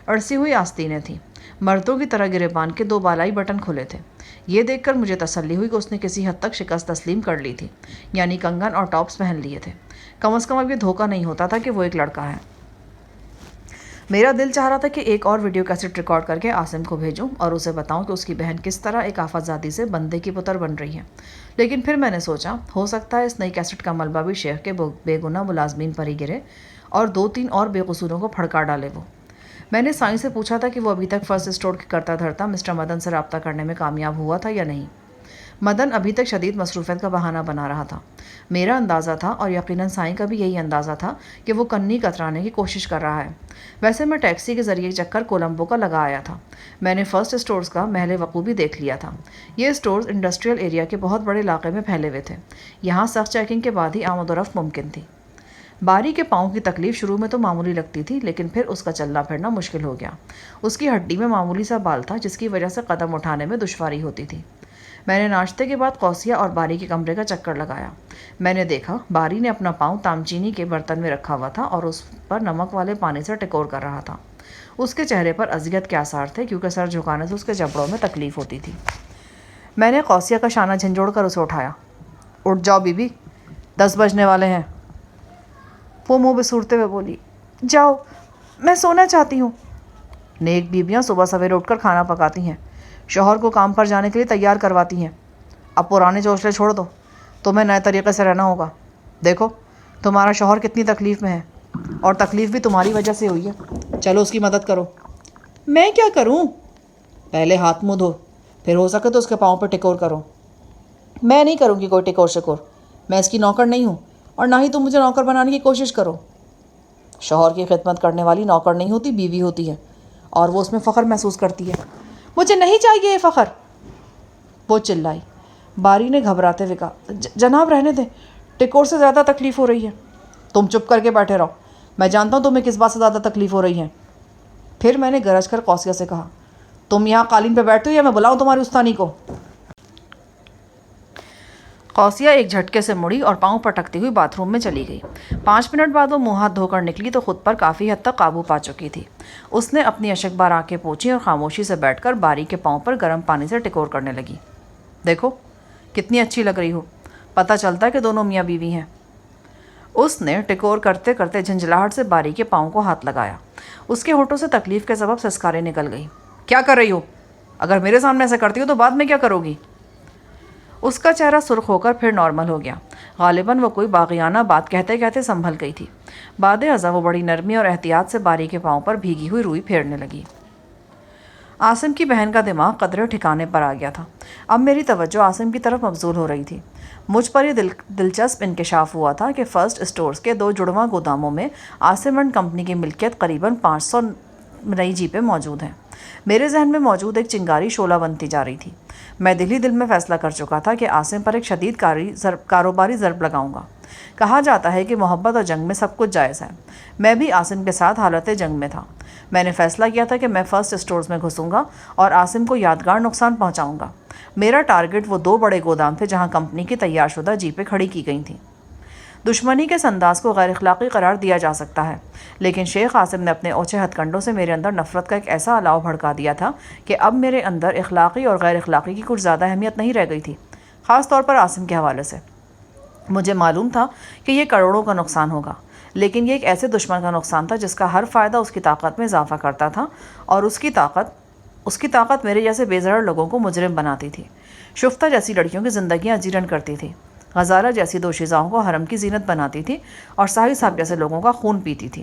S1: اڑسی ہوئی آستینیں تھیں. مردوں کی طرح گریبان کے 2 بالائی بٹن کھلے تھے. یہ دیکھ کر مجھے تسلی ہوئی کہ اس نے کسی حد تک شکست تسلیم کر لی تھی, یعنی کنگن اور ٹاپس پہن لیے تھے. کم از کم اب یہ دھوکہ نہیں ہوتا تھا کہ وہ ایک لڑکا ہے. میرا دل چاہ رہا تھا کہ ایک اور ویڈیو کیسٹ ریکارڈ کر کے عاصم کو بھیجوں اور اسے بتاؤں کہ اس کی بہن کس طرح ایک آفت زادی سے بندے کی پتر بن رہی ہے. لیکن پھر میں نے سوچا ہو سکتا ہے اس نئی کیسٹ کا ملبہ بھی شیخ کے بے گناہ ملازمین پر ہی گرے اور 2-3 اور بے قصوروں کو پھڑکا ڈالے. میں نے سائیں سے پوچھا تھا کہ وہ ابھی تک فرسٹ اسٹور کے کرتا دھرتا مسٹر مدن سے رابطہ کرنے میں کامیاب ہوا تھا یا نہیں. مدن ابھی تک شدید مصروفیت کا بہانہ بنا رہا تھا. میرا اندازہ تھا اور یقیناً سائیں کا بھی یہی اندازہ تھا کہ وہ کنی کترانے کی کوشش کر رہا ہے. ویسے میں ٹیکسی کے ذریعے چکر کولمبو کا لگا آیا تھا. میں نے فرسٹ اسٹورز کا محل وقوع بھی دیکھ لیا تھا. یہ اسٹورز انڈسٹریل ایریا کے بہت بڑے علاقے میں پھیلے ہوئے تھے. یہاں سخت چیکنگ کے بعد ہی آمد و رفت ممکن تھی. باری کے پاؤں کی تکلیف شروع میں تو معمولی لگتی تھی, لیکن پھر اس کا چلنا پھرنا مشکل ہو گیا. اس کی ہڈی میں معمولی سا بال تھا جس کی وجہ سے قدم اٹھانے میں دشواری ہوتی تھی. میں نے ناشتے کے بعد قوسیہ اور باری کے کمرے کا چکر لگایا. میں نے دیکھا باری نے اپنا پاؤں تامچینی کے برتن میں رکھا ہوا تھا اور اس پر نمک والے پانی سے ٹکور کر رہا تھا. اس کے چہرے پر اذیت کے آثار تھے کیونکہ سر جھکانے سے اس کے جبڑوں میں تکلیف ہوتی تھی. میں نے قوسیہ کا شانہ جھنجھوڑ کر اسے اٹھایا. اٹھ جاؤ بی بی, 10 بجنے والے ہیں. وہ منہ بسورتے ہوئے بولی, جاؤ, میں سونا چاہتی ہوں. نیک بیویاں صبح سویرے اٹھ کر کھانا پکاتی ہیں, شوہر کو کام پر جانے کے لیے تیار کرواتی ہیں. اب پرانے چوچلے چھوڑ دو, تمہیں نئے طریقے سے رہنا ہوگا. دیکھو تمہارا شوہر کتنی تکلیف میں ہے. اور تکلیف بھی تمہاری وجہ سے ہوئی ہے. چلو اس کی مدد کرو. میں کیا کروں؟ پہلے ہاتھ منہ دھو، پھر ہو سکے تو اس کے پاؤں پہ ٹکور کرو. میں نہیں کروں گی کوئی ٹکور شکور، میں اس کی نوکر نہیں ہوں، اور نہ ہی تم مجھے نوکر بنانے کی کوشش کرو. شوہر کی خدمت کرنے والی نوکر نہیں ہوتی، بیوی ہوتی ہے، اور وہ اس میں فخر محسوس کرتی ہے. مجھے نہیں چاہیے یہ فخر، وہ چلائی. باری نے گھبراتے ہوئے کہا، جناب رہنے دیں، ٹکور سے زیادہ تکلیف ہو رہی ہے. تم چپ کر کے بیٹھے رہو، میں جانتا ہوں تمہیں کس بات سے زیادہ تکلیف ہو رہی ہے. پھر میں نے گرج کر قوسیہ سے کہا، تم یہاں قالین پہ بیٹھتے ہو یا میں بلاؤں تمہاری استانی کو؟ قوسیہ ایک جھٹکے سے مڑی اور پاؤں پٹکتی ہوئی باتھ روم میں چلی گئی. 5 منٹ بعد وہ منہ ہاتھ دھو کر نکلی تو خود پر کافی حد تک قابو پا چکی تھی. اس نے اپنی اشک بار آنکھیں پوچھی اور خاموشی سے بیٹھ کر باری کے پاؤں پر گرم پانی سے ٹکور کرنے لگی. دیکھو کتنی اچھی لگ رہی ہو، پتہ چلتا ہے کہ دونوں میاں بیوی ہیں. اس نے ٹکور کرتے کرتے جھنجھلاہٹ سے باری کے پاؤں کو ہاتھ لگایا. اس کے ہونٹوں سے تکلیف کے سبب سسکاریں نکل گئی. کیا کر رہی ہو؟ اگر میرے سامنے ایسا کرتی ہو تو بعد میں کیا کرو گی؟ اس کا چہرہ سرخ ہو کر پھر نارمل ہو گیا. غالباً وہ کوئی باغیانہ بات کہتے کہتے سنبھل گئی تھی. بعد ازاں وہ بڑی نرمی اور احتیاط سے باری کے پاؤں پر بھیگی ہوئی روئی پھیرنے لگی. عاصم کی بہن کا دماغ قدرے ٹھکانے پر آ گیا تھا. اب میری توجہ عاصم کی طرف مبذول ہو رہی تھی. مجھ پر یہ دلچسپ انکشاف ہوا تھا کہ فرسٹ اسٹورز کے 2 جڑواں گوداموں میں عاصم اینڈ کمپنی کی ملکیت قریباً 500 نئی جیپیں موجود ہیں. میرے ذہن میں موجود ایک چنگاری شعلہ بنتی جا رہی تھی. میں دل ہی دل میں فیصلہ کر چکا تھا کہ عاصم پر ایک شدید کاروباری ضرب لگاؤں گا. کہا جاتا ہے کہ محبت اور جنگ میں سب کچھ جائز ہے. میں بھی عاصم کے ساتھ حالت جنگ میں تھا. میں نے فیصلہ کیا تھا کہ میں فرسٹ اسٹورز میں گھسوں گا اور عاصم کو یادگار نقصان پہنچاؤں گا. میرا ٹارگٹ وہ 2 بڑے گودام تھے جہاں کمپنی کی تیار شدہ جیپیں کھڑی کی گئی تھیں. دشمنی کے اس انداز کو غیر اخلاقی قرار دیا جا سکتا ہے، لیکن شیخ عاصم نے اپنے اوچھے ہتھ کنڈوں سے میرے اندر نفرت کا ایک ایسا الاؤ بھڑکا دیا تھا کہ اب میرے اندر اخلاقی اور غیر اخلاقی کی کچھ زیادہ اہمیت نہیں رہ گئی تھی، خاص طور پر عاصم کے حوالے سے. مجھے معلوم تھا کہ یہ کروڑوں کا نقصان ہوگا، لیکن یہ ایک ایسے دشمن کا نقصان تھا جس کا ہر فائدہ اس کی طاقت میں اضافہ کرتا تھا، اور اس کی طاقت میرے جیسے بے ضرر لوگوں کو مجرم بناتی تھی. شفتہ جیسی لڑکیوں کی زندگیاں اجیرن کرتی تھی، غزالہ جیسی دوشیزاؤں کو حرم کی زینت بناتی تھی، اور ساحل صاحب جیسے لوگوں کا خون پیتی تھی.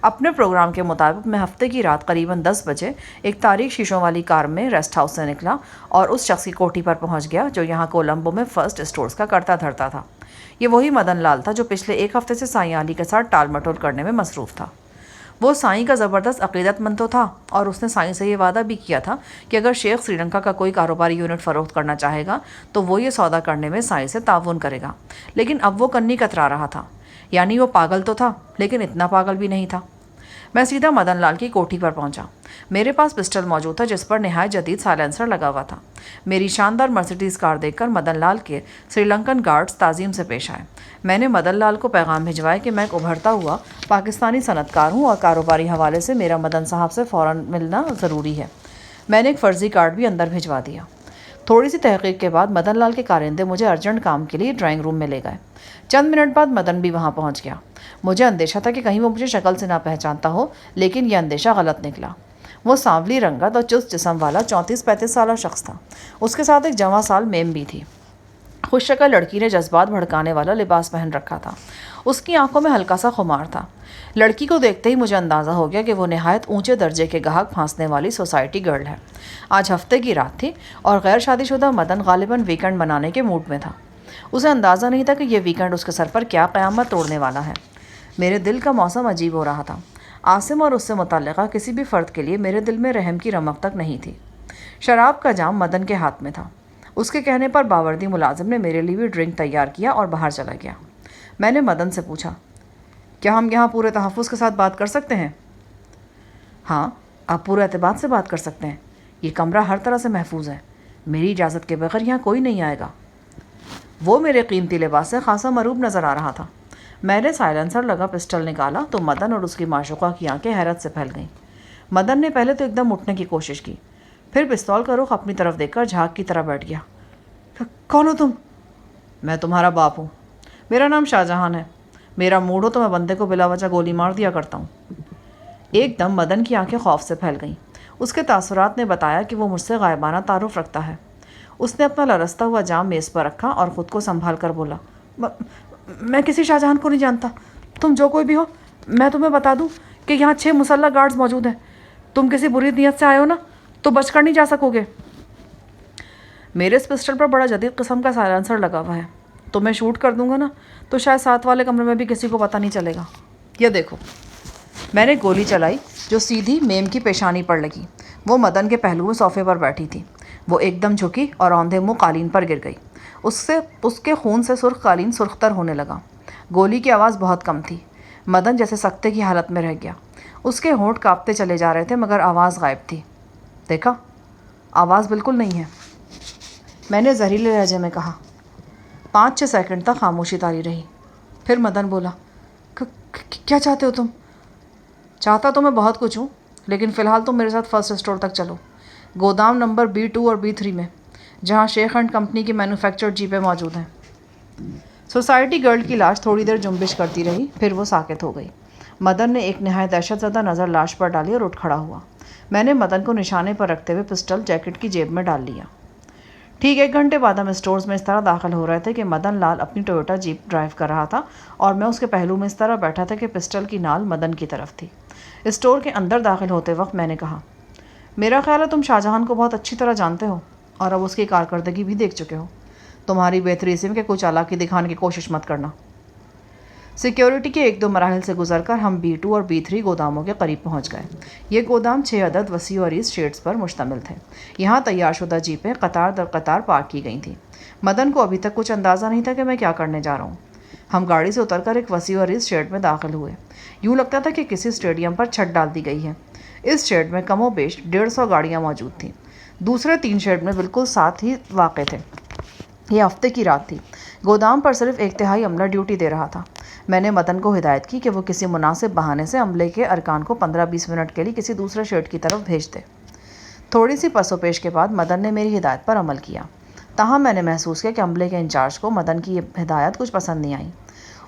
S1: اپنے پروگرام کے مطابق میں ہفتے کی رات قریباً 10 بجے ایک تاریک شیشوں والی کار میں ریسٹ ہاؤس سے نکلا اور اس شخص کی کوٹھی پر پہنچ گیا جو یہاں کولمبو میں فرسٹ اسٹورز کا کرتا دھرتا تھا. یہ وہی مدن لال تھا جو پچھلے 1 ہفتے سے سائیں علی کے ساتھ ٹال مٹول کرنے میں مصروف تھا. وہ سائیں کا زبردست عقیدت مند تو تھا، اور اس نے سائیں سے یہ وعدہ بھی کیا تھا کہ اگر شیخ سری لنکا کا کوئی کاروباری یونٹ فروخت کرنا چاہے گا تو وہ یہ سودا کرنے میں سائیں سے تعاون کرے گا. لیکن اب وہ کنی کترا رہا تھا. یعنی وہ پاگل تو تھا لیکن اتنا پاگل بھی نہیں تھا. میں سیدھا مدن لال کی کوٹھی پر پہنچا. میرے پاس پسٹل موجود تھا جس پر نہایت جدید سائلنسر لگا ہوا تھا. میری شاندار مرسیڈیز کار دیکھ کر مدن لال کے سری لنکن گارڈز تعظیم سے پیش آئے. میں نے مدن لال کو پیغام بھجوایا کہ میں ایک ابھرتا ہوا پاکستانی صنعت کار ہوں اور کاروباری حوالے سے میرا مدن صاحب سے فوراً ملنا ضروری ہے. میں نے ایک فرضی کارڈ بھی اندر بھجوا دیا. تھوڑی سی تحقیق کے بعد مدن لال کے کارندے مجھے ارجنٹ کام کے لیے ڈرائنگ روم میں لے گئے. چند منٹ بعد مدن بھی وہاں پہنچ گیا. مجھے اندیشہ تھا کہ کہیں وہ مجھے شکل سے نہ پہچانتا ہو، لیکن یہ اندیشہ غلط نکلا. وہ سانولی رنگت اور چست جسم والا 34-35 سالہ شخص تھا. اس کے ساتھ ایک جواں سال میم بھی تھی. خوش شکل لڑکی نے جذبات بھڑکانے والا لباس پہن رکھا تھا. اس کی آنکھوں میں ہلکا سا خمار تھا. لڑکی کو دیکھتے ہی مجھے اندازہ ہو گیا کہ وہ نہایت اونچے درجے کے گاہک پھانسنے والی سوسائٹی گرل ہے. آج ہفتے کی رات تھی اور غیر شادی شدہ مدن غالباً ویکنڈ منانے کے موڈ میں تھا. اسے اندازہ نہیں تھا کہ یہ ویکنڈ اس کے سر پر کیا قیامت توڑنے والا ہے. میرے دل کا موسم عجیب ہو رہا تھا. عاصم اور اس سے متعلقہ کسی بھی فرد کے لیے میرے دل میں رحم کی رمق تک نہیں تھی. شراب کا جام مدن کے ہاتھ میں تھا. اس کے کہنے پر باوردی ملازم نے میرے لیے بھی ڈرنک تیار کیا اور باہر چلا گیا. میں نے مدن سے پوچھا، کیا ہم یہاں پورے تحفظ کے ساتھ بات کر سکتے ہیں؟ ہاں، آپ پورے اعتماد سے بات کر سکتے ہیں. یہ کمرہ ہر طرح سے محفوظ ہے. میری اجازت کے بغیر یہاں کوئی نہیں آئے گا. وہ میرے قیمتی لباس سے خاصا مروب نظر آ رہا تھا. میں نے سائلنسر لگا پسٹل نکالا تو مدن اور اس کی معشوقہ کی آنکھیں حیرت سے پھیل گئیں. مدن نے پہلے تو ایک دم اٹھنے کی کوشش کی، پھر پستول کا رخ اپنی طرف دیکھ کر جھاگ کی طرح بیٹھ گیا. کون ہو تم؟ میں تمہارا باپ ہوں. میرا نام شاہ جہان ہے. میرا موڈ ہو تو میں بندے کو بلا وجہ گولی مار دیا کرتا ہوں. ایک دم مدن کی آنکھیں خوف سے پھیل گئیں. اس کے تاثرات نے بتایا کہ وہ مجھ سے غائبانہ تعارف رکھتا ہے. اس نے اپنا لرزتا ہوا جام میز پر رکھا اور خود کو سنبھال کر بولا، میں کسی شاہ جہان کو نہیں جانتا. تم جو کوئی بھی ہو،
S2: میں تمہیں بتا دوں کہ یہاں 6 مسلح گارڈز موجود ہیں. تم کسی بری نیت سے آئے ہو نا تو بچ کر نہیں جا سکو گے. میرے اس پسٹل پر بڑا جدید قسم کا سائلنسر لگا ہوا ہے. تو میں شوٹ کر دوں گا نا تو شاید ساتھ والے کمرے میں بھی کسی کو پتہ نہیں چلے گا. یہ دیکھو. میں نے گولی چلائی جو سیدھی میم کی پیشانی پر لگی. وہ مدن کے پہلو میں صوفے پر بیٹھی تھی. وہ ایک دم جھکی اور اوندھے منہ قالین پر گر گئی. اس کے خون سے سرخ قالین سرختر ہونے لگا. گولی کی آواز بہت کم تھی. مدن جیسے سکتے کی حالت میں رہ گیا. اس کے ہونٹ کانپتے چلے جا رہے تھے مگر آواز غائب تھی. دیکھا، آواز بالکل نہیں ہے، میں نے زہریلے لہجے میں کہا. 5-6 سیکنڈ تک خاموشی طاری رہی. پھر مدن بولا، کیا چاہتے ہو تم؟ چاہتا تو میں بہت کچھ ہوں، لیکن فی الحال تم میرے ساتھ فرسٹ اسٹور تک چلو، گودام نمبر B2 اور B3 میں، جہاں شیخ اینڈ کمپنی کی مینوفیکچرڈ جیپیں موجود ہیں. سوسائٹی گرل کی لاش تھوڑی دیر جنبش کرتی رہی، پھر وہ ساکت ہو گئی. مدن نے ایک نہایت دہشت زدہ نظر لاش پر ڈالی اور اٹھ کھڑا ہوا. میں نے مدن کو نشانے پر رکھتے ہوئے پسٹل جیکٹ کی جیب میں ڈال لیا. ٹھیک 1 گھنٹے بعد ہم اسٹورز میں اس طرح داخل ہو رہے تھے کہ مدن لال اپنی ٹویوٹا جیپ ڈرائیو کر رہا تھا اور میں اس کے پہلو میں اس طرح بیٹھا تھا کہ پسٹل کی نال مدن کی طرف تھی. اسٹور کے اندر داخل ہوتے وقت میں نے کہا، میرا خیال ہے تم شاہجہان کو بہت اچھی طرح جانتے ہو اور اب اس کی کارکردگی بھی دیکھ چکے ہو. تمہاری بہتری اسی میں کہ کوئی چالاکی دکھانے کی کوشش مت کرنا. سیکیورٹی کے 1-2 مراحل سے گزر کر ہم B2 اور B3 گوداموں کے قریب پہنچ گئے. یہ گودام 6 عدد وسیع و عریض شیڈز پر مشتمل تھے. یہاں تیار شدہ جیپیں قطار در قطار پارک کی گئی تھیں. مدن کو ابھی تک کچھ اندازہ نہیں تھا کہ میں کیا کرنے جا رہا ہوں. ہم گاڑی سے اتر کر ایک وسیع و عریض شیڈ میں داخل ہوئے. یوں لگتا تھا کہ کسی اسٹیڈیم پر چھت ڈال دی گئی ہے. اس شیڈ میں کم و بیش 150 گاڑیاں موجود تھیں. دوسرے 3 شیڈ میں بالکل ساتھ ہی واقع تھے. یہ ہفتے کی رات تھی. گودام پر صرف 1/3 عملہ ڈیوٹی دے رہا تھا. میں نے مدن کو ہدایت کی کہ وہ کسی مناسب بہانے سے عملے کے ارکان کو 15-20 منٹ کے لیے کسی دوسرے شیڈ کی طرف بھیج دے. تھوڑی سی پس و پیش کے بعد مدن نے میری ہدایت پر عمل کیا. تاہم میں نے محسوس کیا کہ عملے کے انچارج کو مدن کی یہ ہدایت کچھ پسند نہیں آئی.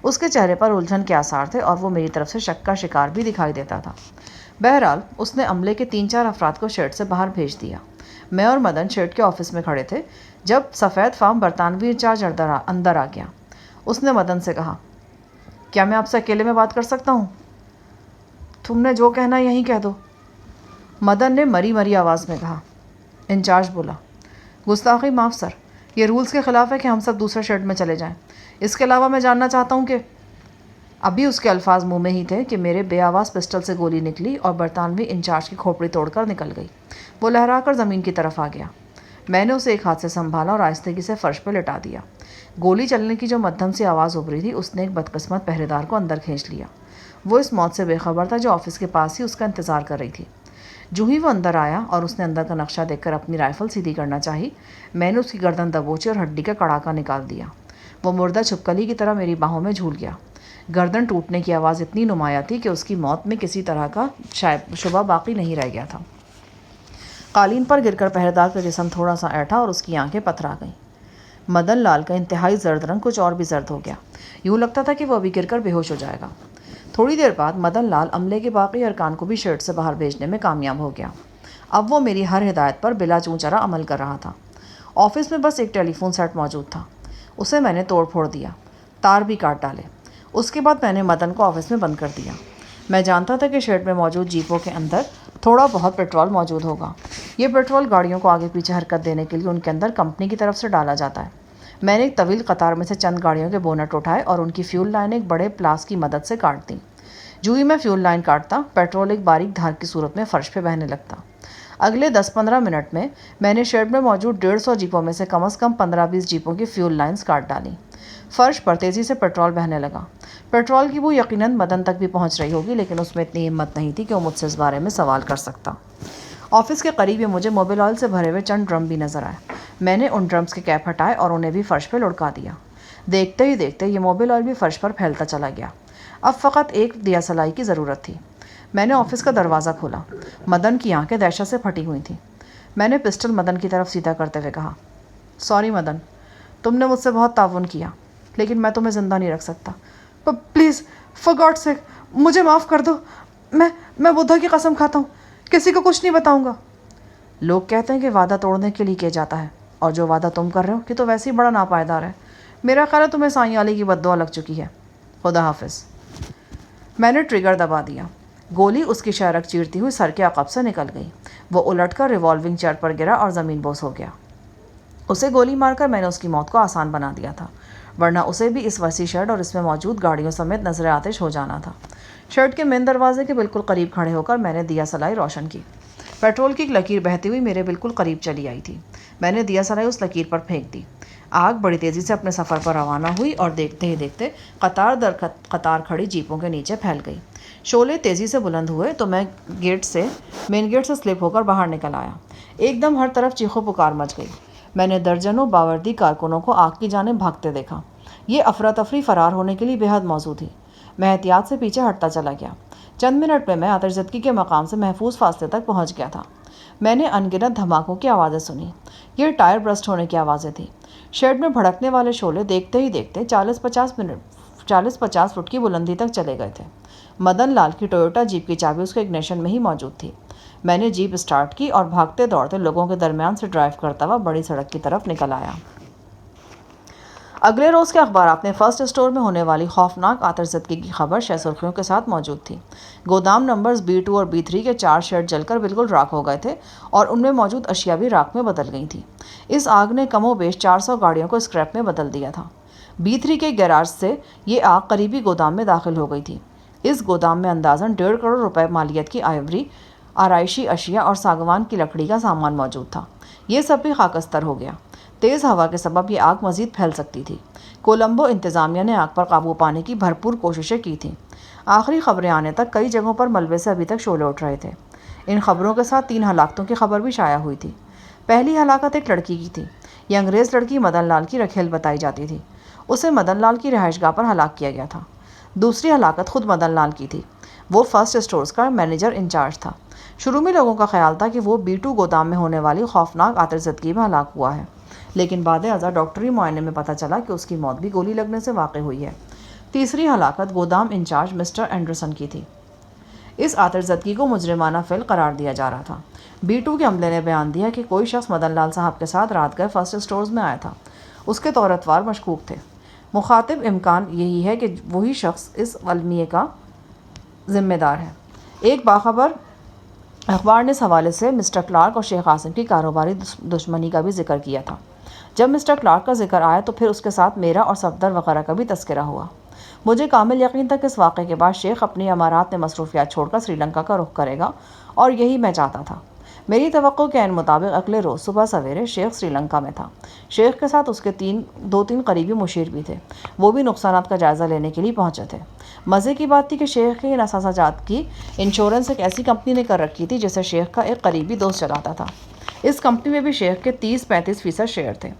S2: اس کے چہرے پر الجھن کے آثار تھے اور وہ میری طرف سے شک کا شکار بھی دکھائی دیتا تھا. بہرحال اس نے عملے کے 3-4 افراد کو شیڈ سے باہر بھیج دیا. میں اور مدن شیڈ کے آفس میں کھڑے تھے جب سفید فام برطانوی انچارج اندر آ گیا. اس نے مدن سے کہا، کیا میں آپ سے اکیلے میں بات کر سکتا ہوں؟ تم نے جو کہنا یہیں کہہ دو. مدن نے مری مری آواز میں کہا. انچارج بولا، گستاخی معاف سر، یہ رولز کے خلاف ہے کہ ہم سب دوسرے شیڈ میں چلے جائیں. اس کے علاوہ میں جاننا چاہتا ہوں کہ ابھی اس کے الفاظ منہ میں ہی تھے کہ میرے بے آواز پسٹل سے گولی نکلی اور برطانوی انچارج کی کھوپڑی توڑ کر نکل گئی. وہ لہرا کر زمین کی طرف آ گیا. میں نے اسے ایک ہاتھ سے سنبھالا اور آہستگی سے فرش پہ لٹا دیا. گولی چلنے کی جو مدھم سی آواز ابھری تھی اس نے ایک بدقسمت پہرے دار کو اندر کھینچ لیا. وہ اس موت سے بے خبر تھا جو آفس کے پاس ہی اس کا انتظار کر رہی تھی. جو ہی وہ اندر آیا اور اس نے اندر کا نقشہ دیکھ کر اپنی رائفل سیدھی کرنا چاہی، میں نے اس کی گردن دبوچی اور ہڈی کا کڑاکا نکال دیا. وہ مردہ چھپکلی کی طرح میری باہوں میں جھول گیا. گردن ٹوٹنے کی آواز اتنی نمایاں تھی کہ اس کی موت میں کسی طرح کا شبہ باقی نہیں رہ گیا تھا. قالین پر گر کر پہرےدار کا جسم تھوڑا سا ایٹھا اور اس کی آنکھیں پتھرا گئیں. مدن لال کا انتہائی زرد رنگ کچھ اور بھی زرد ہو گیا. یوں لگتا تھا کہ وہ ابھی گر کر بے ہوش ہو جائے گا. تھوڑی دیر بعد مدن لال عملے کے باقی ارکان کو بھی شیڈ سے باہر بھیجنے میں کامیاب ہو گیا. اب وہ میری ہر ہدایت پر بلا چونچرا عمل کر رہا تھا. آفس میں بس ایک ٹیلی فون سیٹ موجود تھا. اسے میں نے توڑ پھوڑ دیا، تار بھی کاٹ ڈالے. اس کے بعد میں نے مدن کو آفس میں بند کر دیا. میں جانتا تھا کہ شیڈ میں موجود جیپوں کے اندر تھوڑا بہت پیٹرول موجود ہوگا. یہ پیٹرول گاڑیوں کو آگے پیچھے حرکت دینے کے لیے ان کے اندر کمپنی کی طرف سے ڈالا جاتا ہے. میں نے ایک طویل قطار میں سے چند گاڑیوں کے بونٹ اٹھائے اور ان کی فیول لائن ایک بڑے پلاس کی مدد سے کاٹ دیں. جو ہی میں فیول لائن کاٹتا، پیٹرول ایک باریک دھار کی صورت میں فرش پہ بہنے لگتا. اگلے 10-15 منٹ میں نے شیڈ میں موجود 150 جیپوں میں سے کم از کم 15-20 جیپوں کی فیول لائنز کاٹ ڈالیں. فرش پر تیزی سے پیٹرول بہنے لگا. پیٹرول کی وہ یقیناً مدن تک بھی پہنچ رہی ہوگی، لیکن اس میں اتنی ہمت نہیں تھی کہ وہ مجھ سے اس بارے میں سوال کر سکتا. آفس کے قریب ہی مجھے موبل آئل سے بھرے ہوئے چند ڈرم بھی نظر آئے. میں نے ان ڈرمز کے کیپ ہٹائے اور انہیں بھی فرش پہ لڑکا دیا. دیکھتے ہی دیکھتے یہ موبل آئل بھی فرش پر پھیلتا چلا گیا. اب فقط ایک دیا سلائی کی ضرورت تھی. میں نے آفس کا دروازہ کھولا. مدن کی آنکھیں دہشت سے پھٹی ہوئی تھیں. میں نے پسٹل مدن کی طرف سیدھا کرتے ہوئے کہا، سوری مدن، تم نے مجھ سے بہت تعاون کیا، لیکن میں تمہیں زندہ نہیں رکھ سکتا. پلیز فار گاڈ سیک مجھے معاف کر دو. میں بدھا کی قسم کھاتا ہوں کسی کو کچھ نہیں بتاؤں گا. لوگ کہتے ہیں کہ وعدہ توڑنے کے لیے کیا جاتا ہے، اور جو وعدہ تم کر رہے ہو کہ تو ویسے ہی بڑا ناپائیدار ہے. میرا خیال ہے تمہیں سائیں علی کی بد دعا لگ چکی ہے. خدا حافظ.
S1: میں نے ٹریگر دبا دیا. گولی اس کی شہرک چیرتی ہوئی سر کے عقب سے نکل گئی. وہ الٹ کر ریوالونگ چیئر پر گرا اور زمین بوس ہو گیا. اسے گولی مار کر میں نے اس کی موت کو آسان بنا دیا تھا، ورنہ اسے بھی اس وسیع شیڈ اور اس میں موجود گاڑیوں سمیت نظر آتش ہو جانا تھا. شیڈ کے مین دروازے کے بالکل قریب کھڑے ہو کر میں نے دیا سلائی روشن کی. پیٹرول کی ایک لکیر بہتی ہوئی میرے بالکل قریب چلی آئی تھی. میں نے دیا سلائی اس لکیر پر پھینک دی. آگ بڑی تیزی سے اپنے سفر پر روانہ ہوئی اور دیکھتے ہی دیکھتے قطار در قطار کھڑی جیپوں کے نیچے پھیل گئی. شعلے تیزی سے بلند ہوئے تو میں مین گیٹ سے سلپ ہو کر باہر نکل آیا. ایک دم ہر طرف چیخو پکار مچ گئی. میں نے درجنوں باوردی کارکنوں کو آگ کی جانب بھاگتے دیکھا. یہ افراتفری فرار ہونے کے لیے بے حد موزوں تھی. میں احتیاط سے پیچھے ہٹتا چلا گیا. چند منٹ میں آتش زدگی کے مقام سے محفوظ فاصلے تک پہنچ گیا تھا. میں نے ان گنت دھماکوں کی آوازیں سنی. یہ ٹائر برسٹ ہونے کی آوازیں تھیں. شیڈ میں بھڑکنے والے شعلے دیکھتے ہی دیکھتے 40-50 فٹ کی بلندی تک چلے گئے تھے. مدن لال کی ٹویوٹا جیپ کی چابی اس کے اگنیشن میں ہی موجود تھی. میں نے جیپ اسٹارٹ کی اور بھاگتے دوڑتے لوگوں کے درمیان سے ڈرائیو کرتا ہوا بڑی سڑک کی طرف نکل آیا. اگلے روز کے اخبارات میں فرسٹ اسٹور میں ہونے والی خوفناک آتش زدگی کی خبر شہ سرخیوں کے ساتھ موجود تھی. گودام نمبرز B2 اور B3 کے 4 شیڈ جل کر بالکل راکھ ہو گئے تھے اور ان میں موجود اشیاء بھی راکھ میں بدل گئی تھیں. اس آگ نے کم و بیش 400 گاڑیوں کو اسکریپ میں بدل دیا تھا. B3 کے گیراج سے یہ آگ قریبی گودام میں داخل ہو گئی تھی. اس گودام میں اندازاً 1.5 کروڑ روپے مالیت کی آئیوری، آرائشی اشیاء اور ساگوان کی لکڑی کا سامان موجود تھا. یہ سب بھی خاکستر ہو گیا. تیز ہوا کے سبب یہ آگ مزید پھیل سکتی تھی. کولمبو انتظامیہ نے آگ پر قابو پانے کی بھرپور کوششیں کی تھیں. آخری خبریں آنے تک کئی جگہوں پر ملبے سے ابھی تک شعلے اٹھ رہے تھے. ان خبروں کے ساتھ 3 ہلاکتوں کی خبر بھی شائع ہوئی تھی. پہلی ہلاکت ایک لڑکی کی تھی. یہ انگریز لڑکی مدن لال کی رکھیل بتائی جاتی تھی. اسے مدن لال کی رہائش گاہ پر ہلاک کیا گیا تھا. دوسری ہلاکت خود مدن لال کی تھی. وہ فرسٹ اسٹورز کا مینیجر انچارج تھا. شروع میں لوگوں کا خیال تھا کہ وہ B2 گودام میں ہونے والی خوفناک آتش زدگی میں ہلاک ہوا ہے، لیکن بعد ازاں ڈاکٹری معائنے میں پتہ چلا کہ اس کی موت بھی گولی لگنے سے واقع ہوئی ہے. تیسری ہلاکت گودام انچارج مسٹر اینڈرسن کی تھی. اس آتش زدگی کو مجرمانہ فعل قرار دیا جا رہا تھا. B2 کے عملے نے بیان دیا کہ کوئی شخص مدن لال صاحب کے ساتھ رات گئے فرسٹ اسٹورز میں آیا تھا. اس کے طور اتوار مشکوک تھے. مخاطب امکان یہی ہے کہ وہی شخص اس المیے کا ذمہ دار ہے. ایک باخبر اخبار نے اس حوالے سے مسٹر کلارک اور شیخ عاصم کی کاروباری دشمنی کا بھی ذکر کیا تھا. جب مسٹر کلارک کا ذکر آیا تو پھر اس کے ساتھ میرا اور صفدر وغیرہ کا بھی تذکرہ ہوا. مجھے کامل یقین تھا کہ اس واقعے کے بعد شیخ اپنی امارات میں مصروفیات چھوڑ کر سری لنکا کا رخ کرے گا، اور یہی میں چاہتا تھا. میری توقع کے عین مطابق اگلے روز صبح سویرے شیخ سری لنکا میں تھا. شیخ کے ساتھ اس کے 2-3 قریبی مشیر بھی تھے. وہ بھی نقصانات کا جائزہ لینے کے لیے پہنچے تھے. مزے کی بات تھی کہ شیخ کے ان اثاثہ جات کی انشورنس ایک ایسی کمپنی نے کر رکھی تھی جسے شیخ کا ایک قریبی دوست چلاتا تھا. اس کمپنی میں بھی شیخ کے 30-35% شیئر تھے.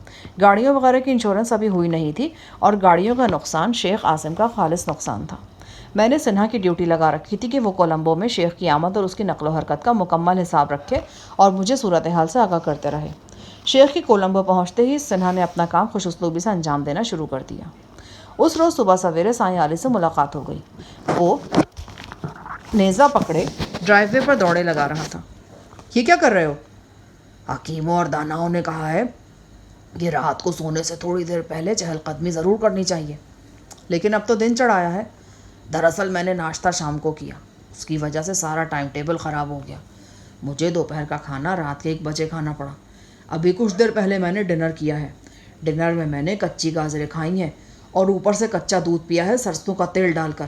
S1: گاڑیوں وغیرہ کی انشورنس ابھی ہوئی نہیں تھی اور گاڑیوں کا نقصان شیخ عاصم کا خالص نقصان تھا. میں نے سنہا کی ڈیوٹی لگا رکھی تھی کہ وہ کولمبو میں شیخ کی آمد اور اس کی نقل و حرکت کا مکمل حساب رکھے اور مجھے صورتحال سے آگاہ کرتے رہے. شیخ کی کولمبو پہنچتے ہی سنہا نے اپنا کام خوش اسلوبی سے انجام دینا شروع کر دیا. اس روز صبح سویرے سائیں علی سے ملاقات ہو گئی. وہ نیزہ پکڑے ڈرائیو وے پر دوڑے لگا رہا تھا. یہ کیا کر رہے ہو؟
S2: حکیموں اور داناؤں نے کہا ہے کہ رات کو سونے سے تھوڑی دیر پہلے چہل قدمی ضرور کرنی چاہیے.
S1: لیکن اب تو دن چڑھایا ہے.
S2: دراصل میں نے ناشتہ شام کو کیا، اس کی وجہ سے سارا ٹائم ٹیبل خراب ہو گیا. مجھے دوپہر کا کھانا رات کے 1 بجے کھانا پڑا.
S1: ابھی کچھ دیر پہلے میں نے ڈنر کیا ہے.
S2: ڈنر میں نے کچی گاجریں کھائی ہیں اور اوپر سے کچا دودھ پیا ہے سرسوں کا تیل ڈال کر.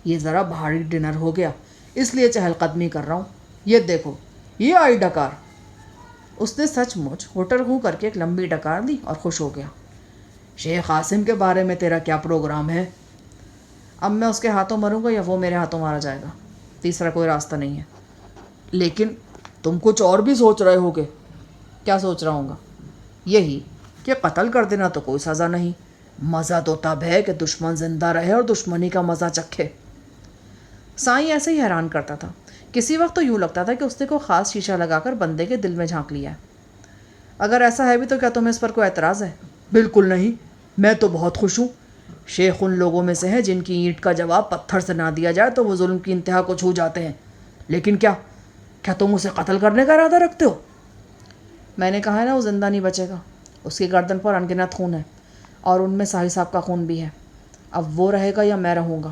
S2: یہ ذرا بھاری ڈنر ہو گیا، اس لیے چہل قدمی کر رہا ہوں.
S1: یہ دیکھو، یہ آئی ڈکار. اس نے سچ مچ ہوٹر ہوں کر کے ایک لمبی ڈکار دی اور خوش ہو گیا.
S2: شیخ عاصم کے بارے میں تیرا کیا پروگرام ہے؟
S1: اب میں اس کے ہاتھوں مروں گا یا وہ میرے ہاتھوں مارا جائے گا. تیسرا کوئی راستہ نہیں ہے.
S2: لیکن تم کچھ اور بھی سوچ رہے ہو گے.
S1: کیا سوچ رہا ہوں گا؟
S2: یہی کہ قتل کر دینا تو کوئی سزا نہیں. مزہ تو تب ہے کہ دشمن زندہ رہے اور دشمنی کا مزہ چکھے.
S1: سائیں ایسے ہی حیران کرتا تھا. کسی وقت تو یوں لگتا تھا کہ اس نے کوئی خاص شیشہ لگا کر بندے کے دل میں جھانک لیا ہے. اگر ایسا ہے بھی تو کیا تمہیں اس پر کوئی اعتراض ہے؟
S2: بالکل نہیں، میں تو بہت خوش ہوں. شیخ ان لوگوں میں سے ہیں جن کی اینٹ کا جواب پتھر سے نہ دیا جائے تو وہ ظلم کی انتہا کو چھو جاتے ہیں. لیکن کیا تم اسے قتل کرنے کا ارادہ رکھتے ہو؟
S1: میں نے کہا ہے نا، وہ زندہ نہیں بچے گا. اس کی گردن پر انگنت خون ہے اور ان میں ساحل صاحب کا خون بھی ہے. اب وہ رہے گا یا میں رہوں گا؟